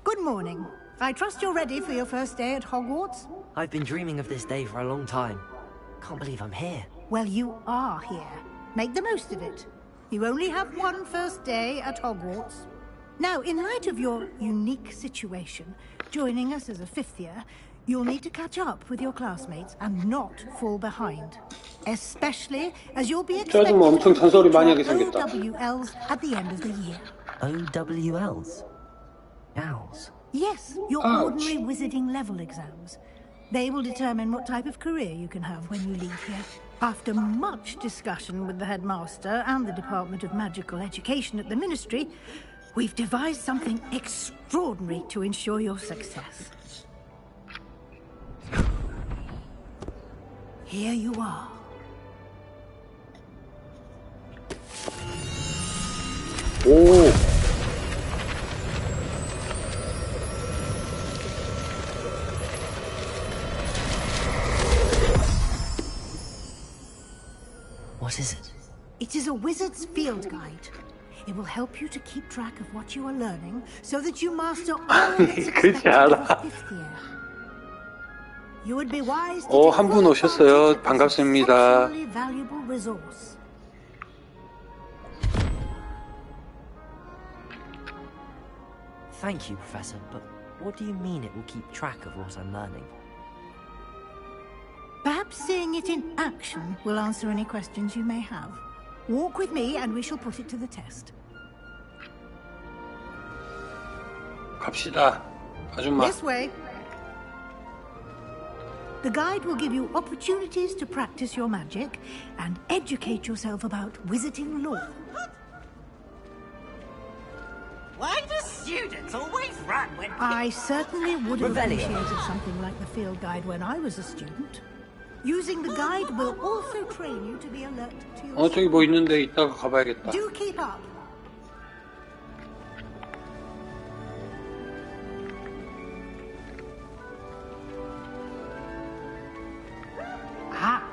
Speaker 11: Good morning. I trust you're ready for your first day at Hogwarts?
Speaker 2: I've been dreaming of this day for a long time. Can't believe I'm here.
Speaker 11: Well, you are here. Make the most of it. You only have one first day at Hogwarts. Now, in light of your unique situation, joining us as a 5th year, you'll need to catch up with your classmates and not fall behind. Especially as you'll be expected
Speaker 8: 뭐 엄청 잔소리 많이 하게
Speaker 11: to
Speaker 8: 생겼다.
Speaker 11: OWLs at the end of the year.
Speaker 2: OWLs? Owls?
Speaker 11: Yes, your ordinary wizarding level exams. They will determine what type of career you can have when you leave here. After much discussion with the headmaster and the Department of Magical Education at the Ministry, we've devised something extraordinary to ensure your success. Here you are.
Speaker 8: 오.
Speaker 2: What is it?
Speaker 11: It is a wizard's field guide. It will help you to keep track of what you are learning so that you master all that's expected of a 5th year. You would be wise to
Speaker 8: 한 분 오셨어요. 반갑습니다.
Speaker 11: exceptionally valuable resource.
Speaker 2: Thank you, Professor, but what do you mean it will keep track of what I'm learning?
Speaker 11: Perhaps seeing it in action will answer any questions you may have. Walk with me and we shall put it to the test.
Speaker 8: 갑시다. 아줌마.
Speaker 11: This way. The guide will give you opportunities to practice your magic and educate yourself about wizarding lore.
Speaker 12: Why do students always run when...
Speaker 11: I certainly would have
Speaker 12: Revelio.
Speaker 11: appreciated something like the field guide when I was a student. Using the guide will also train you to be alert to your...
Speaker 8: 저기 뭐 있는데 이따가 가봐야겠다.
Speaker 11: Do keep up. Ah,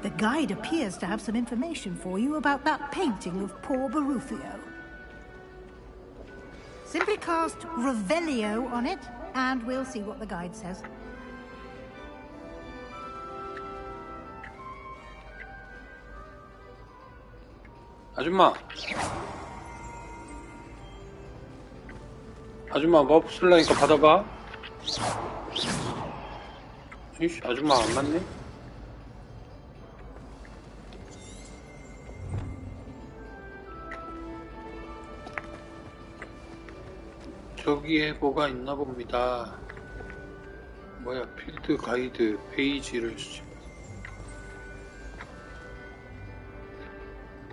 Speaker 11: the guide appears to have some information for you about that painting of poor Barufio. Simply cast Revelio on it, and we'll see what the guide says.
Speaker 8: 아줌마 뭐 쓰려니까 받아봐. 이씨, 아줌마 안 맞네? 저기에 뭐가 있나 봅니다. 뭐야, 필드 가이드 페이지를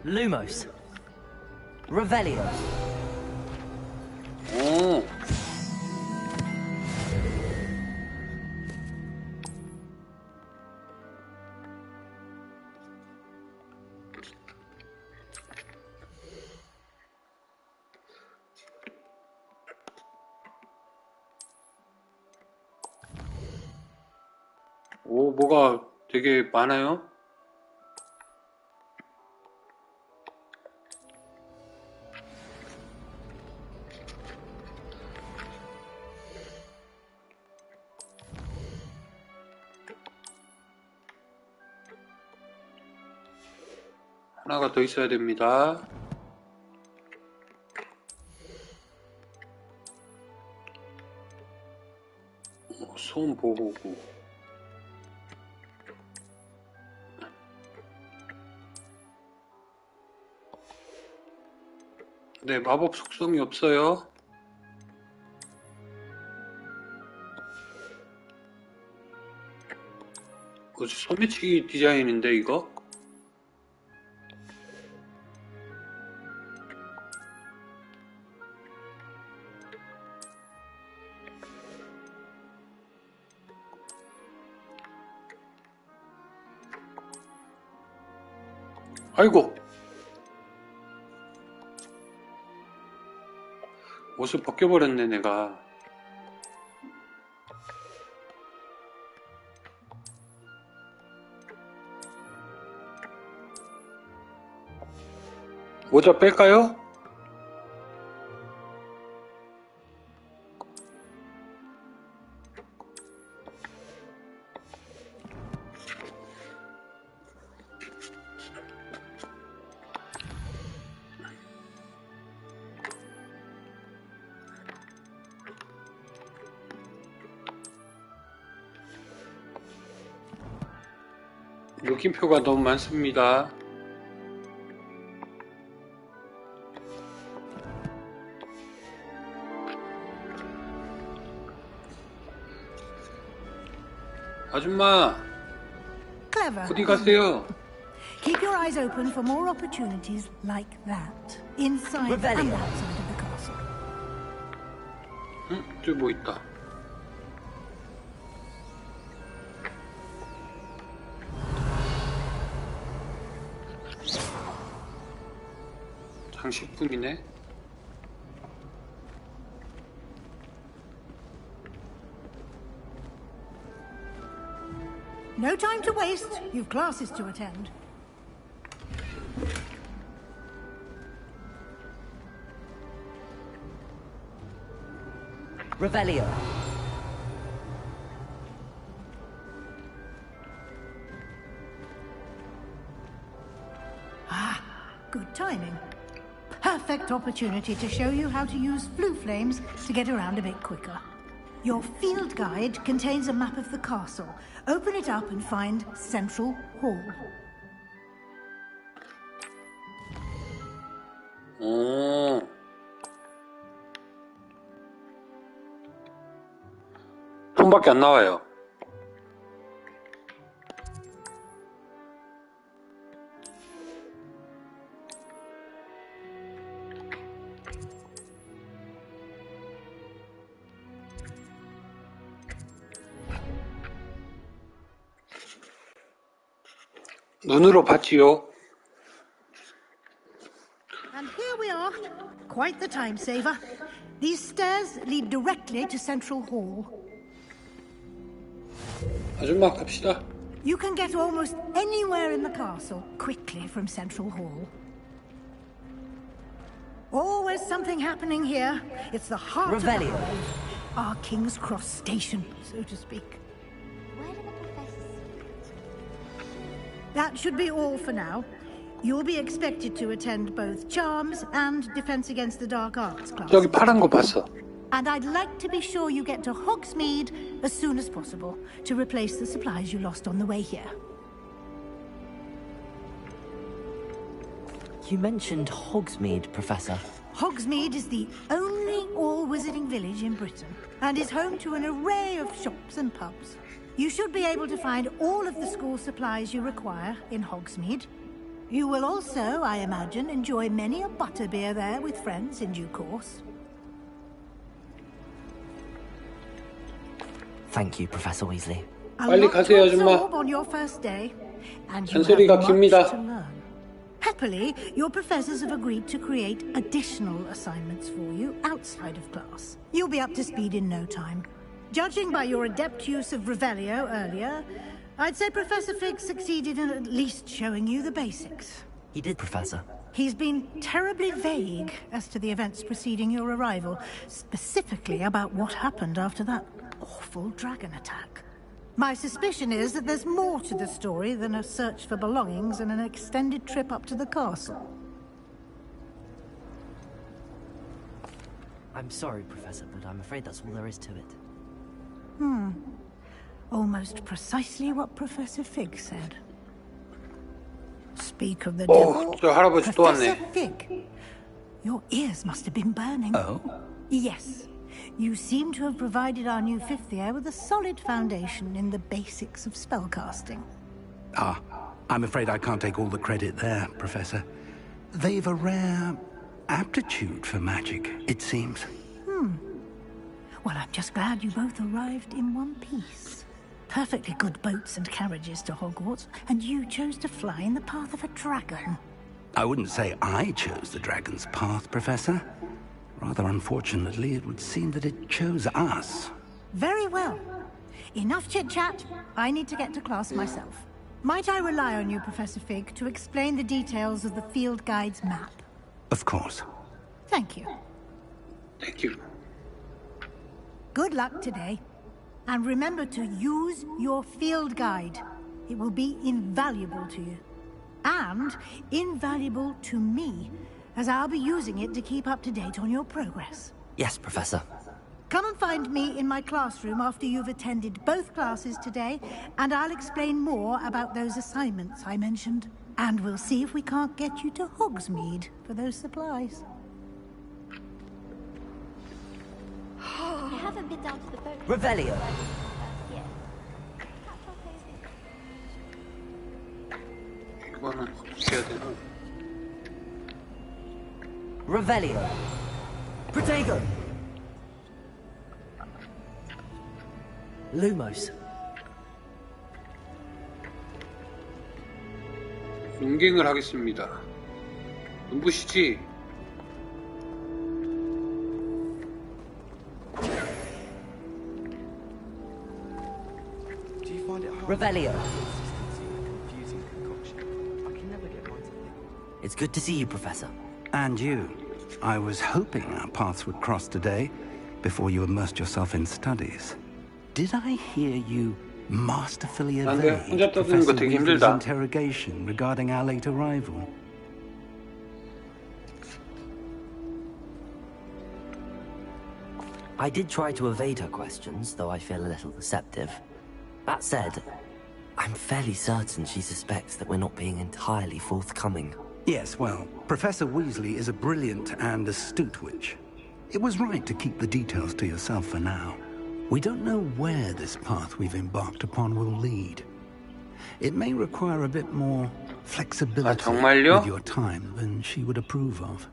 Speaker 2: Lumos. Revelio.
Speaker 8: 오. 오, 뭐가 되게 많아요? 하나가 더 있어야 됩니다. 소음 보호구. 네, 마법 속성이 없어요. 소매치기 디자인인데 이거? 아이고! 옷을 벗겨버렸네 내가. 모자 뺄까요? 느낌표가 너무 많습니다. 아줌마,
Speaker 11: Clever.
Speaker 8: 어디 가세요?
Speaker 11: Keep your eyes open for more opportunities like that, inside and outside of the castle.
Speaker 8: 응? 저기 뭐 있다. 장식품이네.
Speaker 11: No time to waste. You've classes to attend.
Speaker 2: Revelio.
Speaker 11: Ah, good timing. Perfect opportunity to show you how to use flue flames to get around a bit quicker. Your field guide contains a map of the castle. Open it up and find Central Hall.
Speaker 8: 오. 손밖에 안 나와요. 눈으로 봤지요.
Speaker 11: And here we are. Quite the time saver. These stairs lead directly to Central Hall.
Speaker 8: 아줌마 갑시다.
Speaker 11: You can get almost anywhere in the castle quickly from Central Hall. Always something happening here. It's the heart of our King's Cross station, so to speak. That should be all for now. You'll be expected to attend both Charms and Defense Against the Dark Arts classes.
Speaker 8: 저기 파란 거 봤어.
Speaker 11: And I'd like to be sure you get to Hogsmeade as soon as possible to replace the supplies you lost on the way here.
Speaker 2: You mentioned Hogsmeade, Professor.
Speaker 11: Hogsmeade is the only all-wizarding village in Britain and is home to an array of shops and pubs. You should be able to find all of the school supplies you require in Hogsmeade. You will also, I imagine, enjoy many a butterbeer there with friends in due course.
Speaker 2: Thank you, Professor Weasley.
Speaker 8: 빨리 가세요, 아줌마.
Speaker 11: On your first day, and you
Speaker 8: 잔소리가
Speaker 11: have
Speaker 8: 깁니다.
Speaker 11: much to learn. Happily, your professors have agreed to create additional assignments for you outside of class. You'll be up to speed in no time. Judging by your adept use of Revelio earlier, I'd say Professor Fig succeeded in at least showing you the basics.
Speaker 2: He did, Professor.
Speaker 11: He's been terribly vague as to the events preceding your arrival, specifically about what happened after that awful dragon attack. My suspicion is that there's more to the story than a search for belongings and an extended trip up to the castle.
Speaker 2: I'm sorry, Professor, but I'm afraid that's all there is to it.
Speaker 11: Almost precisely what Professor Fig said. Speak of the devil,
Speaker 8: 저 할아버지 또
Speaker 11: Professor
Speaker 8: 왔네.
Speaker 11: Fig. Your ears must have been burning.
Speaker 3: Oh?
Speaker 11: Yes. You seem to have provided our new fifth year with a solid foundation in the basics of spellcasting.
Speaker 3: Ah, I'm afraid I can't take all the credit there, Professor. They've a rare aptitude for magic, it seems.
Speaker 11: Well, I'm just glad you both arrived in one piece. Perfectly good boats and carriages to Hogwarts, and you chose to fly in the path of a dragon.
Speaker 3: I wouldn't say I chose the dragon's path, Professor. Rather unfortunately, it would seem that it chose us.
Speaker 11: Very well. Enough chit-chat. I need to get to class myself. Might I rely on you, Professor Fig, to explain the details of the field guide's map?
Speaker 3: Of course.
Speaker 11: Thank you.
Speaker 8: Thank you.
Speaker 11: Good luck today. And remember to use your field guide. It will be invaluable to you. And invaluable to me, as I'll be using it to keep up to date on your progress.
Speaker 2: Yes, Professor.
Speaker 11: Come and find me in my classroom after you've attended both classes today, and I'll explain more about those assignments I mentioned. And we'll see if we can't get you to Hogsmeade for those supplies.
Speaker 13: I haven't been down to the boat.
Speaker 2: Revelio.
Speaker 8: 이거는 어떻게 해야 되나?
Speaker 2: Revelio. Protego. Lumos.
Speaker 8: 용갱을 하겠습니다. 눈부시지?
Speaker 2: Revelio. It's good to see you, Professor.
Speaker 3: And you. I was hoping our paths would cross today, before you immersed yourself in studies. Did I hear you masterfully evade Professor Weasley's interrogation regarding our late arrival?
Speaker 2: I did try to evade her questions, though I feel a little deceptive. That said, I'm fairly certain she suspects that we're not being entirely forthcoming.
Speaker 3: Yes, well, Professor Weasley is a brilliant and astute witch. It was right to keep the details to yourself for now. We don't know where this path we've embarked upon will lead. It may require a bit more flexibility with your time than she would approve of.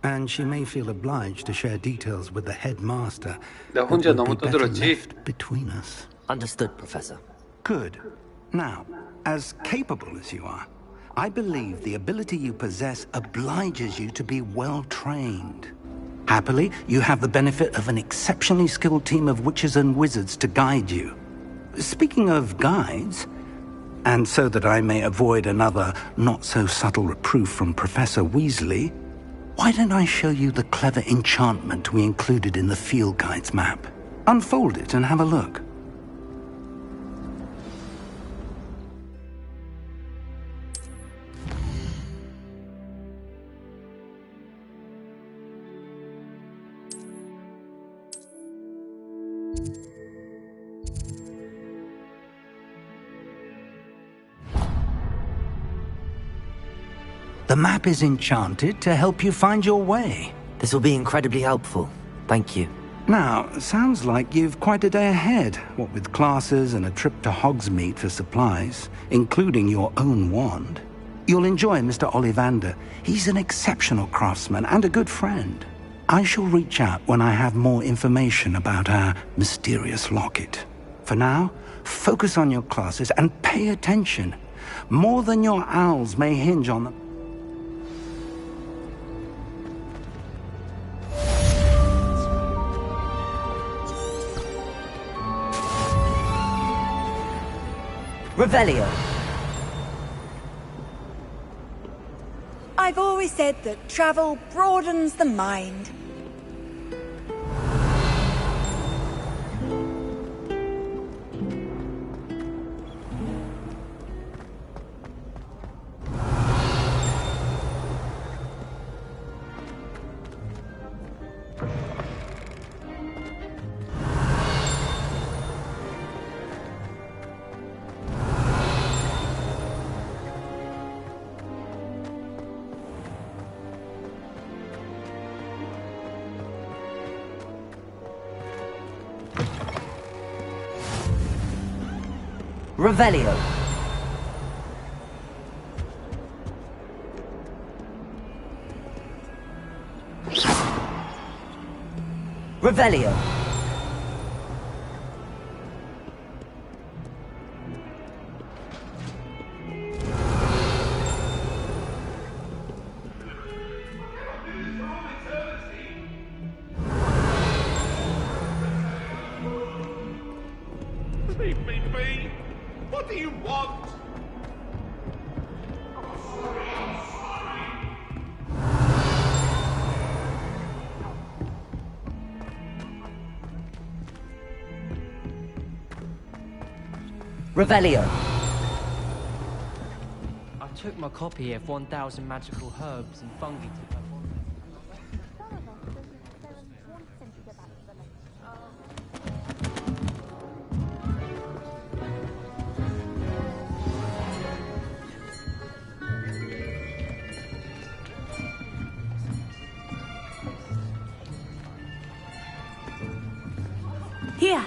Speaker 3: And she may feel obliged to share details with the headmaster that would be better left between us.
Speaker 2: Understood, Professor.
Speaker 3: Good. Now, as capable as you are, I believe the ability you possess obliges you to be well-trained. Happily, you have the benefit of an exceptionally skilled team of witches and wizards to guide you. Speaking of guides, and so that I may avoid another not-so-subtle reproof from Professor Weasley, why don't I show you the clever enchantment we included in the field guide's map? Unfold it and have a look. The map is enchanted to help you find your way.
Speaker 2: This will be incredibly helpful. Thank you.
Speaker 3: Now, sounds like you've quite a day ahead, what with classes and a trip to Hogsmeade for supplies, including your own wand. You'll enjoy Mr. Ollivander. He's an exceptional craftsman and a good friend. I shall reach out when I have more information about our mysterious locket. For now, focus on your classes and pay attention. More than your owls may hinge on them.
Speaker 2: Revelio.
Speaker 17: I've always said that travel broadens the mind.
Speaker 2: Revelio. Revelio.
Speaker 9: Leave me be! What do you want?
Speaker 2: Revelio.
Speaker 18: I took my copy of 1,000 magical herbs and fungi to her.
Speaker 15: Here!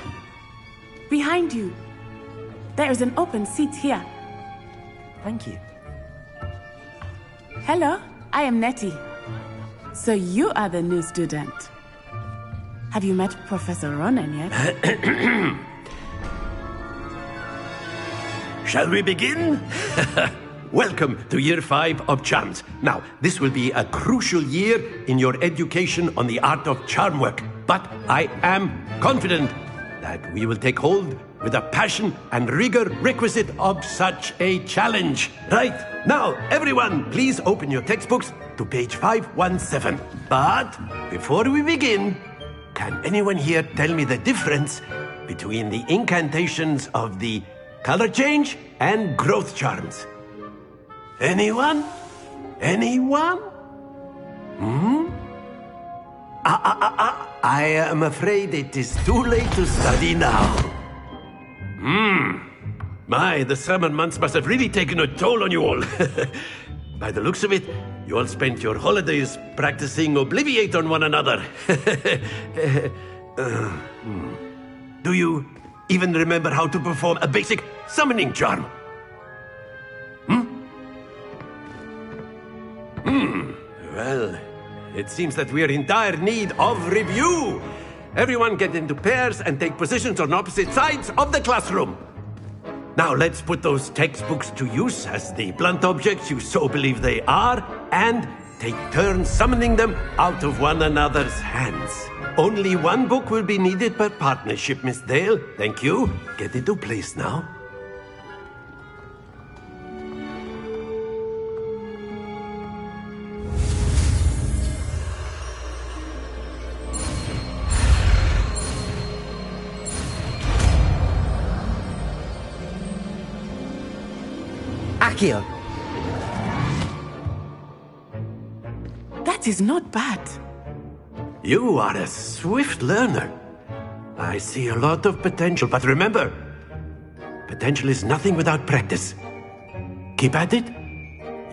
Speaker 15: Behind you! There is an open seat here.
Speaker 2: Thank you.
Speaker 15: Hello, I am Nettie. So you are the new student. Have you met Professor Ronan yet?
Speaker 7: Shall we begin? Welcome to Year 5 of Charms. Now, this will be a crucial year in your education on the art of charm work. But I am confident that we will take hold with the passion and rigor requisite of such a challenge. Right, now, everyone, please open your textbooks to page 517. But before we begin, can anyone here tell me the difference between the incantations of the color change and growth charms? Anyone? Anyone? I am afraid it is too late to study now. My, the summer months must have really taken a toll on you all. By the looks of it, you all spent your holidays practicing Obliviate on one another. Do you even remember how to perform a basic summoning charm? Well, it seems that we are in dire need of review. Everyone get into pairs and take positions on opposite sides of the classroom. Now let's put those textbooks to use as the blunt objects you so believe they are, and take turns summoning them out of one another's hands. Only one book will be needed per partnership, Miss Dale. Thank you. Get into place now.
Speaker 2: Accio.
Speaker 15: That is not bad.
Speaker 7: You are a swift learner. I see a lot of potential, but remember, potential is nothing without practice. Keep at it.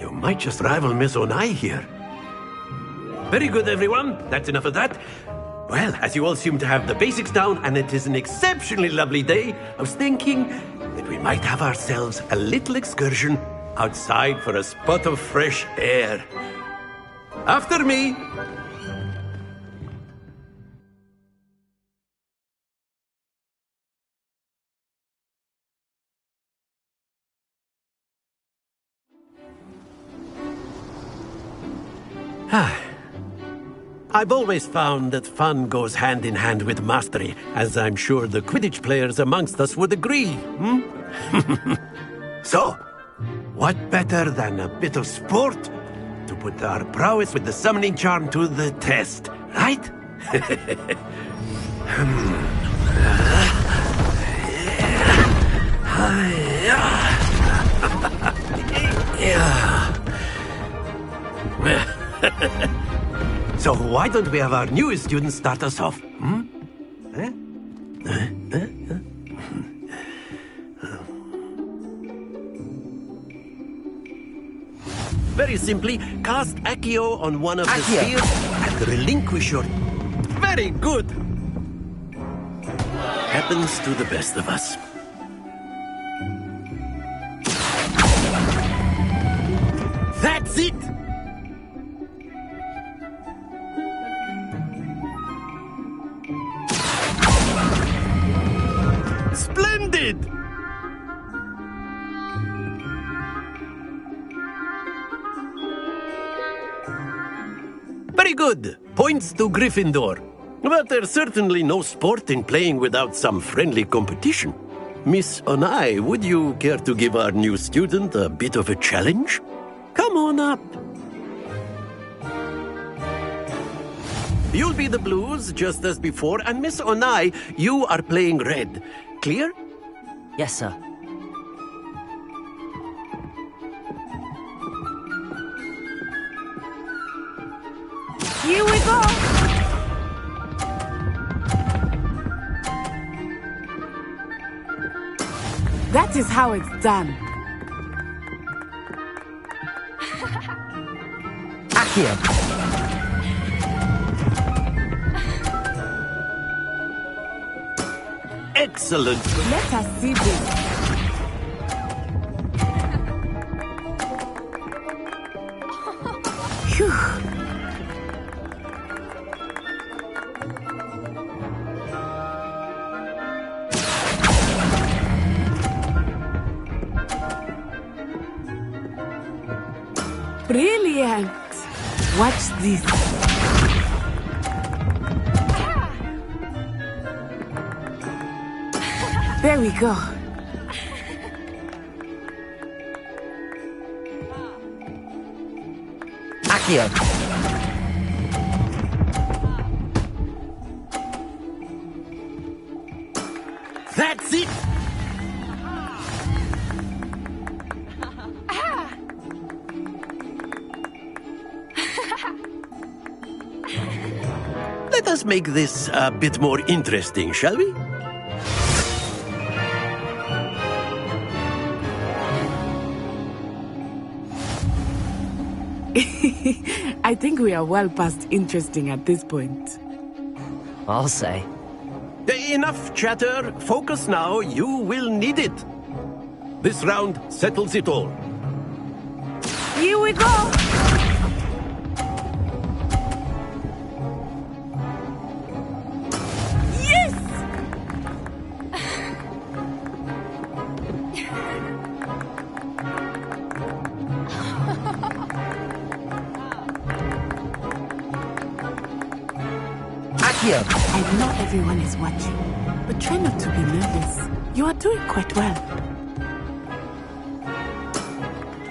Speaker 7: You might just rival Miss Onai here. Very good, everyone. That's enough of that. Well, as you all seem to have the basics down, and it is an exceptionally lovely day, I was thinking that we might have ourselves a little excursion outside for a spot of fresh air. After me! I've always found that fun goes hand in hand with mastery, as I'm sure the Quidditch players amongst us would agree. So, what better than a bit of sport to put our prowess with the summoning charm to the test, right? So why don't we have our newest student start us off? Very simply, cast Accio on one of the spheres and relinquish your... Very good! Happens to the best of us. That's it! Splendid! Very good. Points to Gryffindor. But there's certainly no sport in playing without some friendly competition. Miss Onai, would you care to give our new student a bit of a challenge? Come on up. You'll be the blues, just as before, and Miss Onai, you are playing red. Clear?
Speaker 2: Yes, sir.
Speaker 15: Here we go! That is how it's done.
Speaker 2: Accio.
Speaker 7: Excellent.
Speaker 15: Let us see this. Phew. Brilliant! Watch this. There we go.
Speaker 2: Accio.
Speaker 7: That's it! Let us make this a bit more interesting, shall we?
Speaker 15: I think we are well past interesting at this point.
Speaker 2: I'll say.
Speaker 7: Enough chatter. Focus now. You will need it. This round settles it all.
Speaker 15: Here we go! Yes!
Speaker 2: Accio.
Speaker 15: I know everyone is watching, but try not to be nervous. You are doing quite well.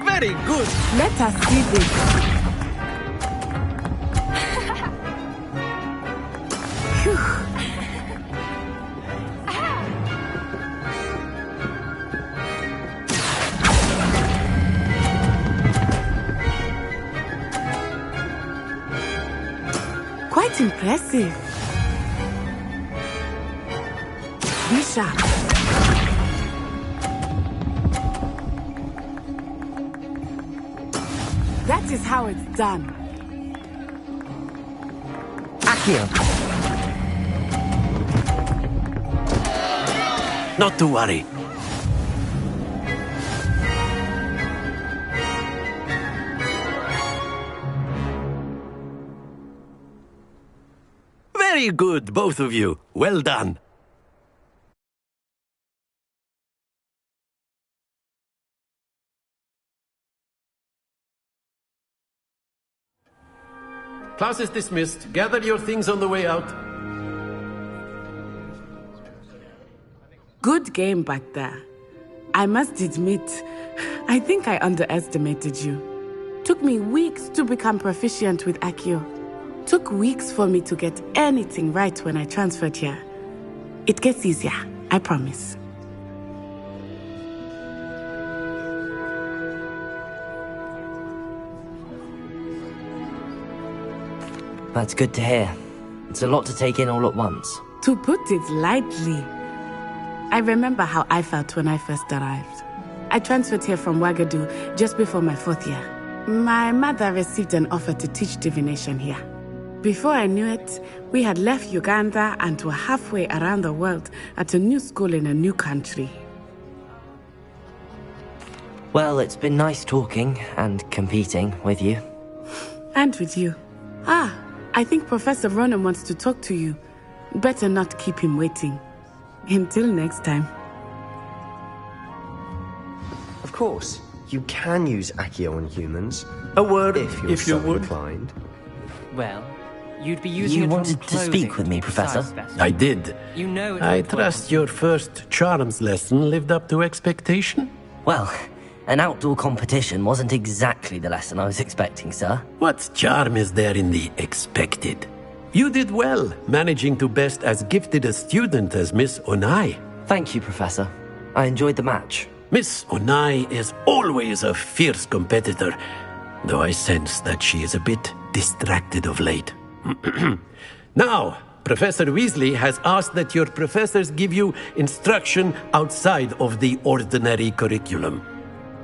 Speaker 7: Very good.
Speaker 15: Let us see this. Phew. Quite impressive. Be sharp. That is how it's done.
Speaker 2: Accio.
Speaker 7: Not to worry. Very good, both of you. Well done. Class is dismissed. Gather your things on the way out.
Speaker 15: Good game back there. I must admit, I think I underestimated you. Took me weeks to become proficient with Accio. Took weeks for me to get anything right when I transferred here. It gets easier, I promise.
Speaker 2: That's good to hear. It's a lot to take in all at once.
Speaker 15: To put it lightly, I remember how I felt when I first arrived. I transferred here from Ouagadougou just before my 4th year. My mother received an offer to teach divination here. Before I knew it, we had left Uganda and were halfway around the world at a new school in a new country.
Speaker 2: Well, it's been nice talking and competing with you.
Speaker 15: And with you. Ah, I think Professor Ronan wants to talk to you. Better not keep him waiting. Until next time.
Speaker 19: Of course, you can use Accio on humans. A word if you're so inclined.
Speaker 18: Well, you'd be using
Speaker 2: You
Speaker 18: it
Speaker 2: wanted
Speaker 18: from
Speaker 2: to speak
Speaker 18: clothing
Speaker 2: with me,
Speaker 18: to
Speaker 2: Professor?
Speaker 18: size vest.
Speaker 7: I did.
Speaker 18: You know it
Speaker 7: I
Speaker 18: won't work
Speaker 7: trust your first charms lesson lived up to expectation?
Speaker 2: Well, an outdoor competition wasn't exactly the lesson I was expecting, sir.
Speaker 7: What charm is there in the expected? You did well, managing to best as gifted a student as Miss Onai.
Speaker 2: Thank you, Professor. I enjoyed the match.
Speaker 7: Miss Onai is always a fierce competitor, though I sense that she is a bit distracted of late. Now, Professor Weasley has asked that your professors give you instruction outside of the ordinary curriculum.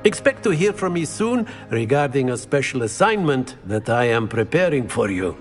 Speaker 7: Expect to hear from me soon regarding a special assignment that I am preparing for you.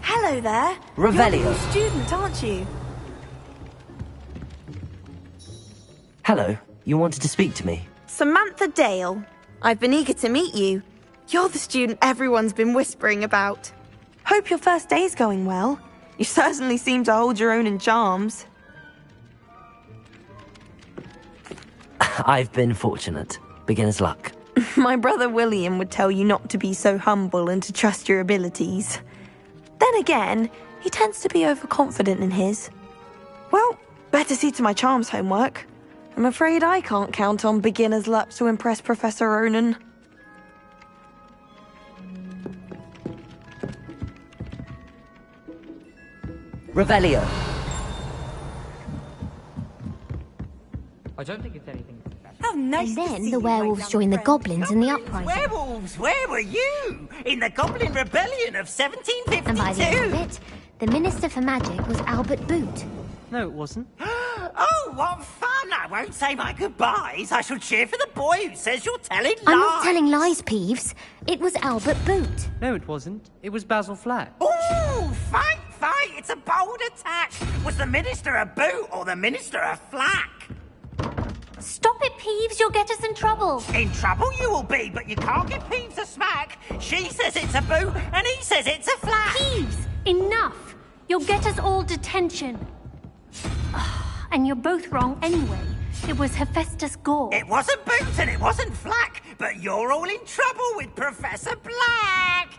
Speaker 17: Hello there.
Speaker 2: Revelio.
Speaker 17: You're a student, aren't you?
Speaker 2: Hello, you wanted to speak to me?
Speaker 17: Samantha Dale. I've been eager to meet you. You're the student everyone's been whispering about. Hope your first day's going well. You certainly seem to hold your own in charms.
Speaker 2: I've been fortunate. Beginner's luck.
Speaker 17: My brother William would tell you not to be so humble and to trust your abilities. Then again, he tends to be overconfident in his. Well, better see to my charms homework. I'm afraid I can't count on beginner's luck to impress Professor Ronan.
Speaker 2: Revelio.
Speaker 18: I don't think it's anything.
Speaker 17: Oh, nice.
Speaker 13: And then the werewolves joined the goblins in the uprising.
Speaker 12: Werewolves, where were you? In the Goblin Rebellion of 1752?
Speaker 13: And by the end of it, the Minister for Magic was Albert Boot.
Speaker 18: No, it wasn't.
Speaker 12: Oh, what fun! I won't say my goodbyes. I shall cheer for the boy who says you're telling lies.
Speaker 13: I'm not telling lies, Peeves. It was Albert Boot.
Speaker 18: No, it wasn't. It was Basil Flack.
Speaker 12: Ooh, fight! It's a bold attack. Was the Minister a boot or the Minister a flack?
Speaker 13: Stop it, Peeves. You'll get us in trouble.
Speaker 12: In trouble you will be, but you can't give Peeves a smack. She says it's a boot, and he says it's a flack.
Speaker 13: Peeves, enough. You'll get us all detention. And you're both wrong anyway. It was Hephaestus Gore.
Speaker 12: It wasn't boot and it wasn't flack, but you're all in trouble with Professor Black.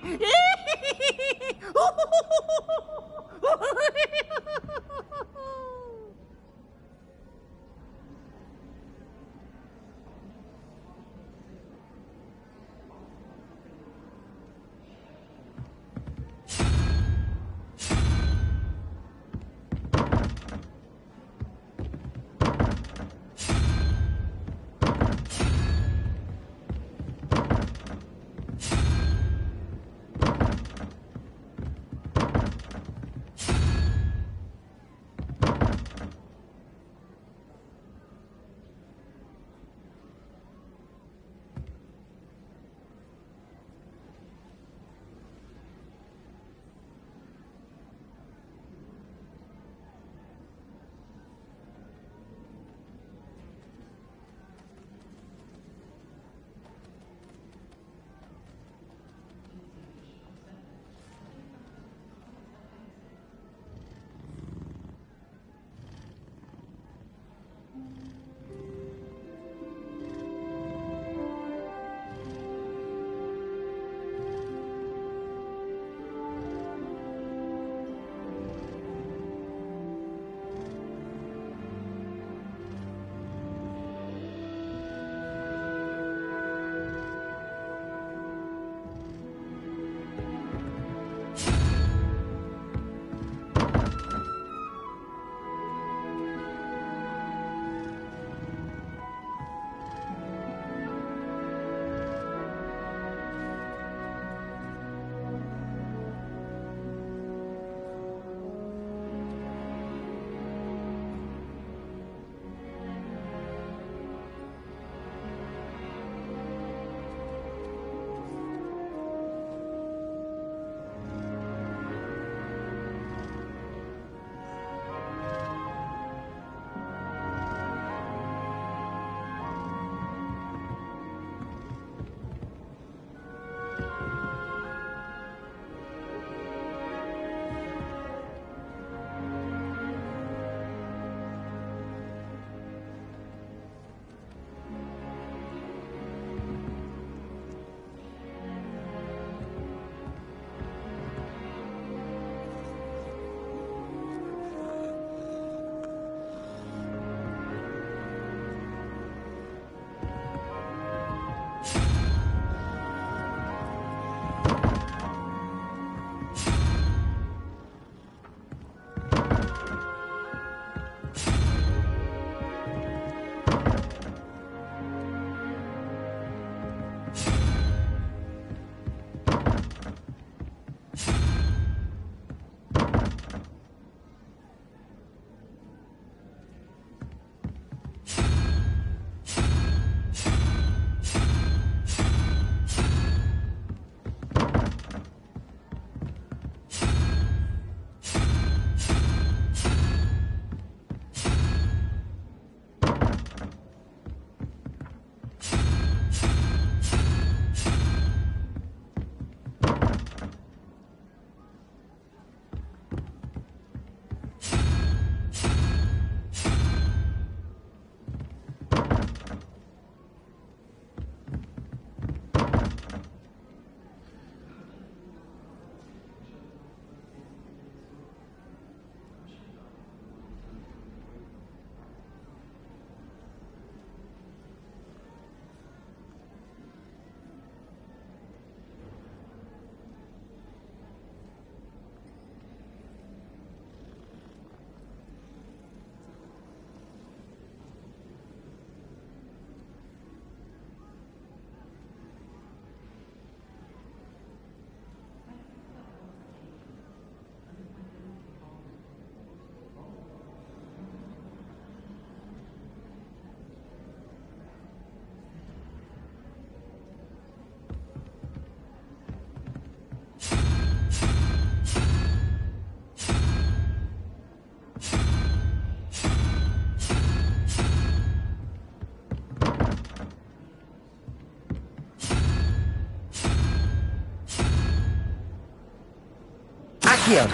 Speaker 2: Accio.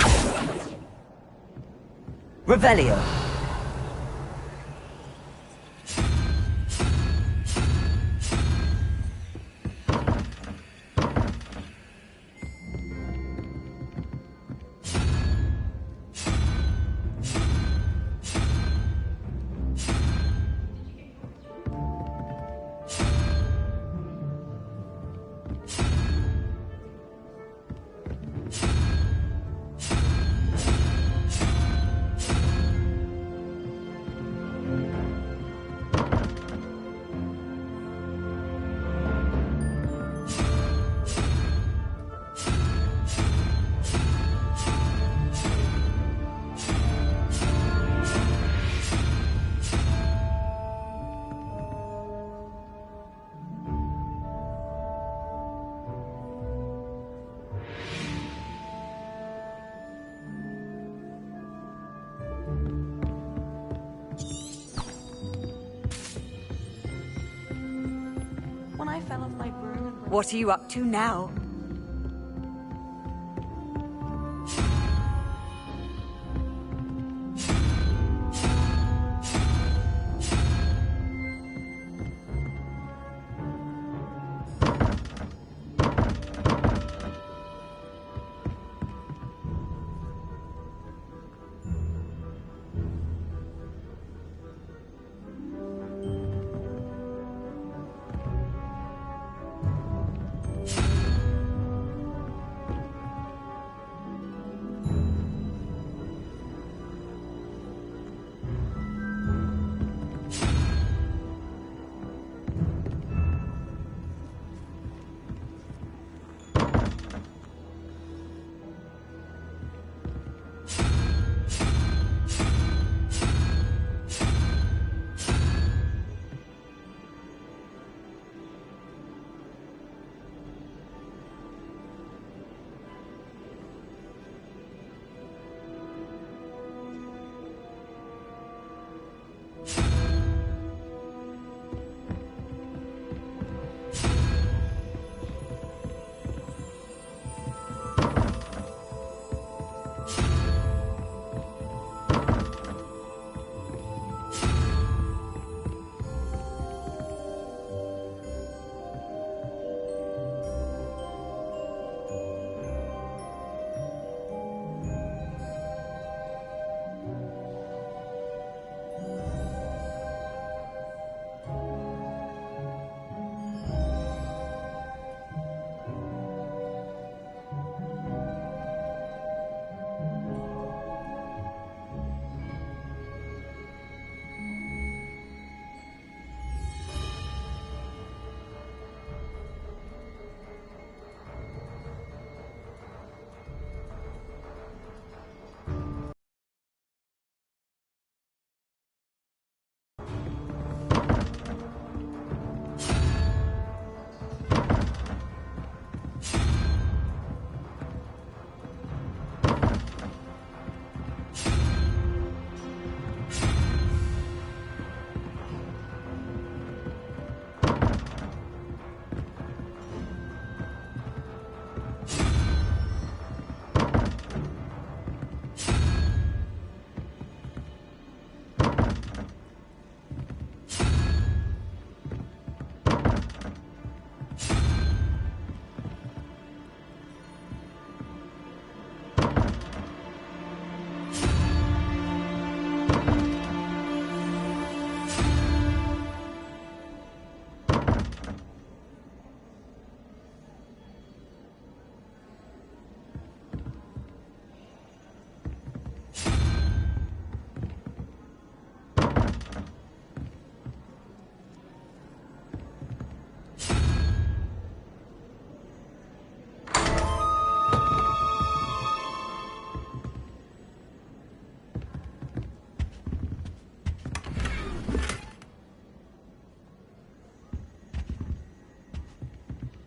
Speaker 2: Revelio.
Speaker 20: When I fell off my broom and...
Speaker 21: What are you up to now?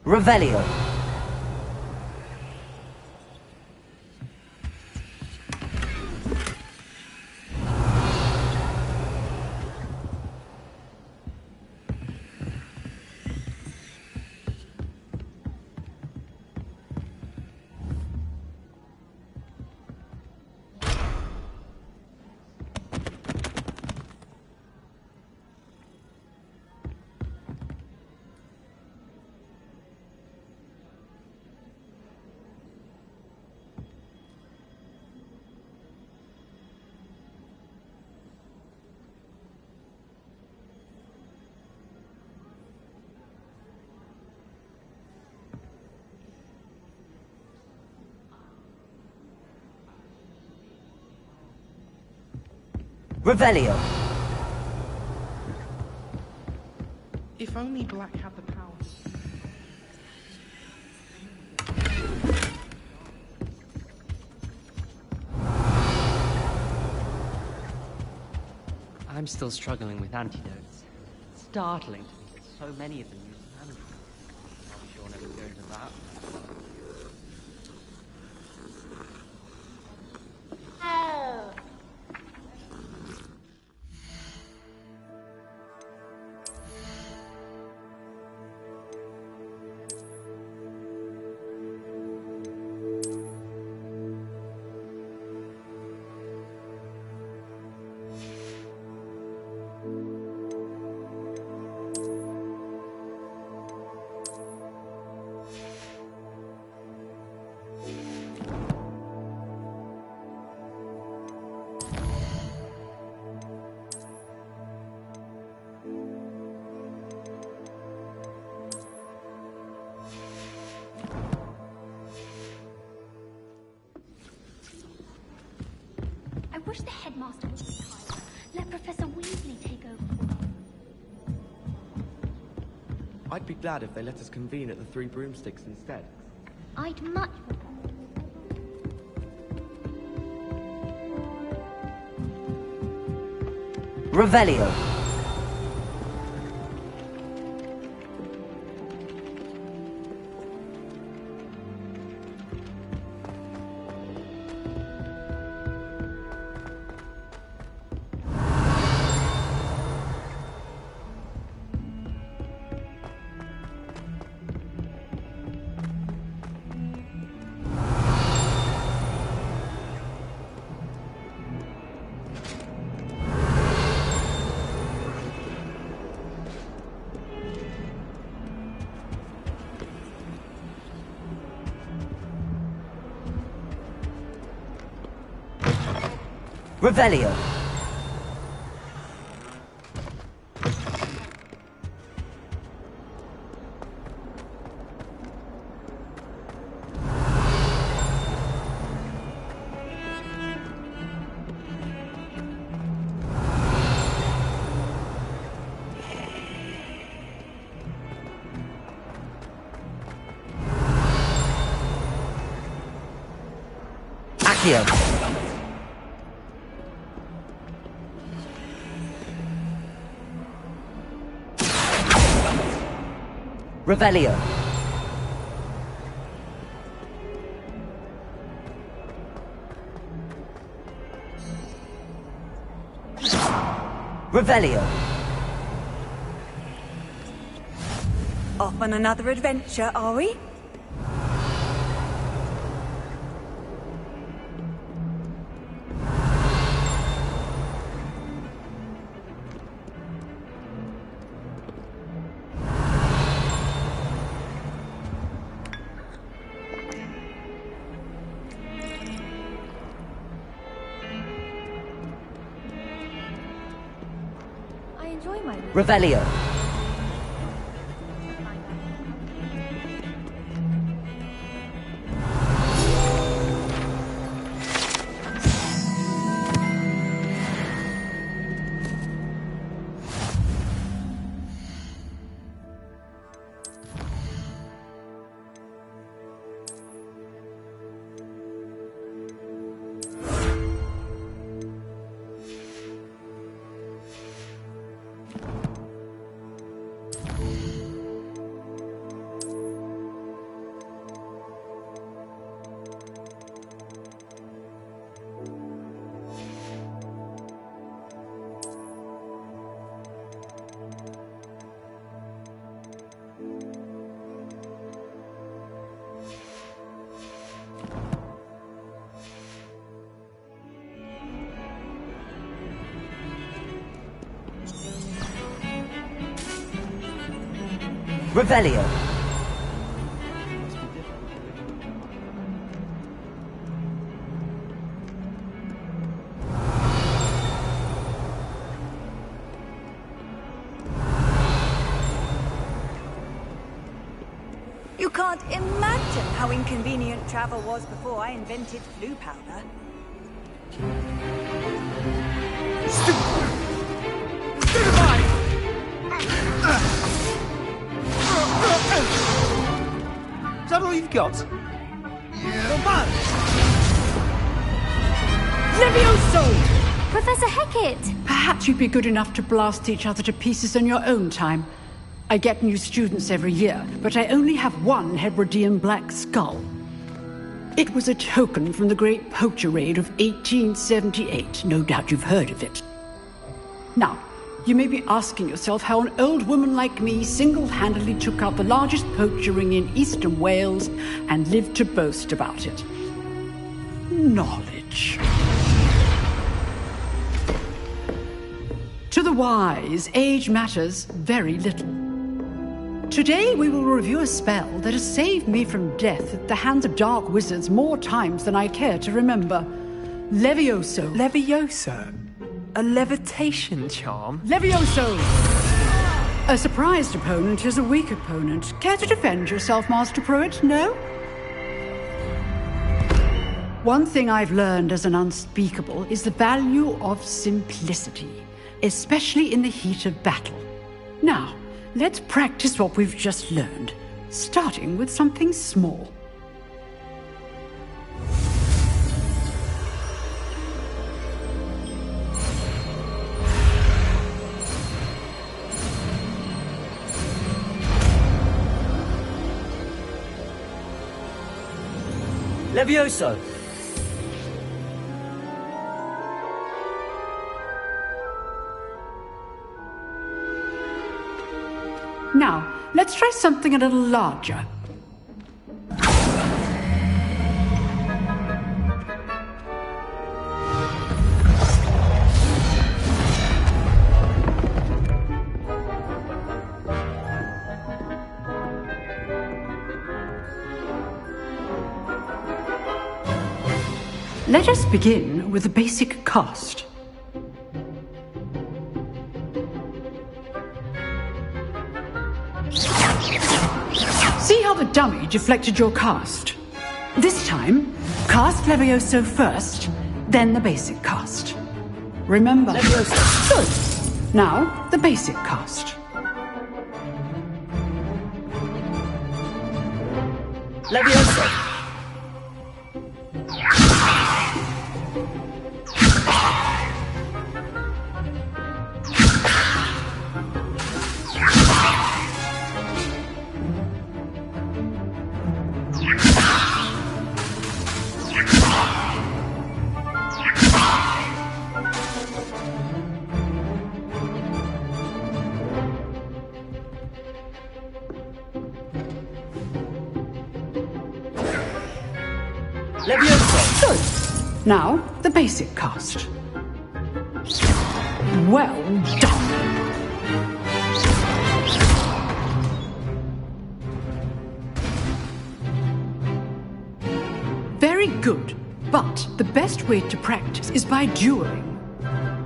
Speaker 2: Revelio. Revelio.
Speaker 1: If only Black had the power.
Speaker 18: I'm still struggling with antidotes. Startling to me that so many of them use mantra. I'm sure I'll never go into that.
Speaker 13: Oh. I wish the headmaster would retire. Let Professor Weasley take over for me.
Speaker 1: I'd be glad if they let us convene at the Three Broomsticks instead.
Speaker 13: I'd much
Speaker 2: Revelio. Revelio. Accio. Revelio. Revelio.
Speaker 21: Off on another adventure, are we?
Speaker 2: Revelio. Revelio.
Speaker 21: You can't imagine how inconvenient travel was before I invented flu powder.
Speaker 1: Stupefy! Is that all you've got? Yeah.
Speaker 4: Levioso!
Speaker 13: Professor Hecat!
Speaker 4: Perhaps you'd be good enough to blast each other to pieces in your own time. I get new students every year, but I only have one Hebridean black skull. It was a token from the Great Poacher Raid of 1878. No doubt you've heard of it. Now, you may be asking yourself how an old woman like me single-handedly took out the largest poacher ring in eastern Wales and lived to boast about it. Knowledge. To the wise, age matters very little. Today we will review a spell that has saved me from death at the hands of dark wizards more times than I care to remember. Levioso.
Speaker 1: Levioso? A levitation charm?
Speaker 4: Levioso! A surprised opponent is a weak opponent. Care to defend yourself, Master Pruitt? No? One thing I've learned as an unspeakable is the value of simplicity, especially in the heat of battle. Now, let's practice what we've just learned, starting with something small.
Speaker 2: Levioso!
Speaker 4: Now, let's try something a little larger. Let us begin with the basic cast. See how the dummy deflected your cast? This time, cast Levioso first, then the basic cast. Remember? Levioso. Good. Now, the basic cast.
Speaker 2: Levioso!
Speaker 4: Levioso. Good. Now, the basic cast. Well done. Very good. But the best way to practice is by dueling.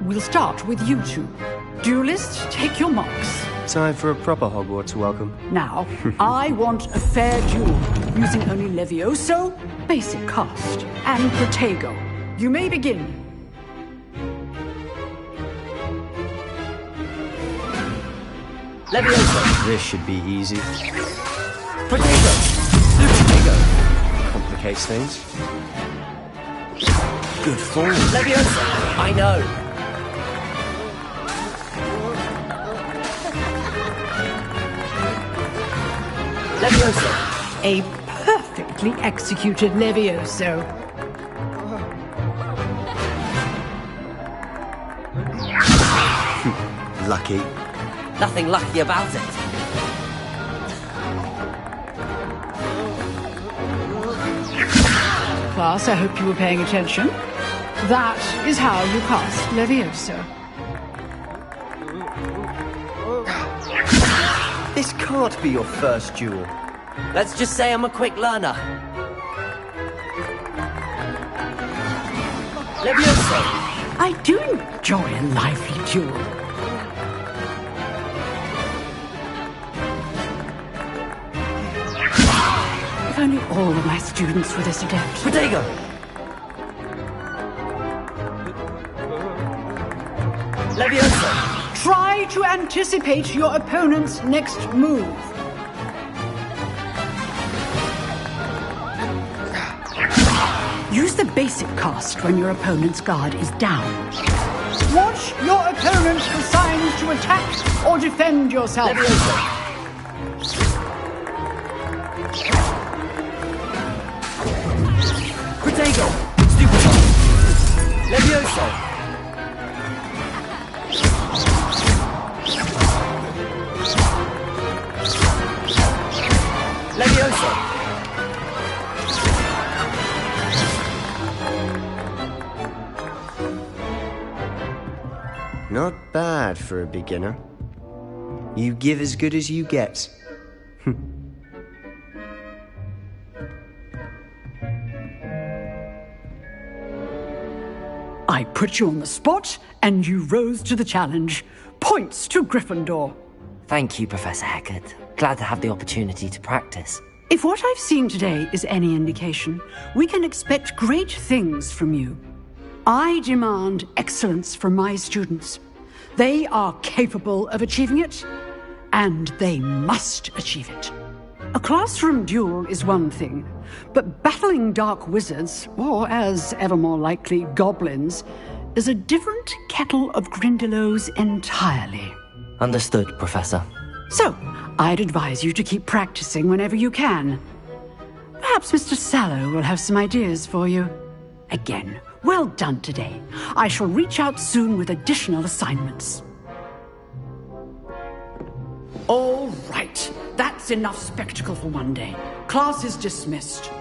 Speaker 4: We'll start with you two. Duelists, take your marks.
Speaker 19: Time for a proper Hogwarts welcome.
Speaker 4: Now, I want a fair duel, using only Levioso, basic cast, and Protego. You may begin.
Speaker 2: Levioso!
Speaker 19: This should be easy.
Speaker 2: Protego! Protego!
Speaker 19: Complicates things. Good form.
Speaker 2: Levioso! I know!
Speaker 4: Levioso. A perfectly executed Levioso.
Speaker 19: Lucky.
Speaker 2: Nothing lucky about it.
Speaker 4: Class, I hope you were paying attention. That is how you cast Levioso.
Speaker 19: This can't be your first duel.
Speaker 2: Let's just say I'm a quick learner. Levioso!
Speaker 4: I do enjoy a lively duel. If only all of my students were this adept.
Speaker 2: Protego! Levioso!
Speaker 4: Try to anticipate your opponent's next move. Use the basic cast when your opponent's guard is down. Watch your opponent for signs to attack or defend yourself.
Speaker 2: Protego! Stupefy! Levioso! Levioso!
Speaker 19: Not bad for a beginner. You give as good as you get.
Speaker 4: I put you on the spot, and you rose to the challenge. Points to Gryffindor.
Speaker 2: Thank you, Professor Hecat. Glad to have the opportunity to practice.
Speaker 4: If what I've seen today is any indication, we can expect great things from you. I demand excellence from my students. They are capable of achieving it, and they must achieve it. A classroom duel is one thing, but battling dark wizards, or as ever more likely, goblins, is a different kettle of Grindylows entirely.
Speaker 2: Understood, Professor.
Speaker 4: So, I'd advise you to keep practicing whenever you can. Perhaps Mr. Sallow will have some ideas for you. Again, well done today. I shall reach out soon with additional assignments. All right. That's enough spectacle for one day. Class is dismissed.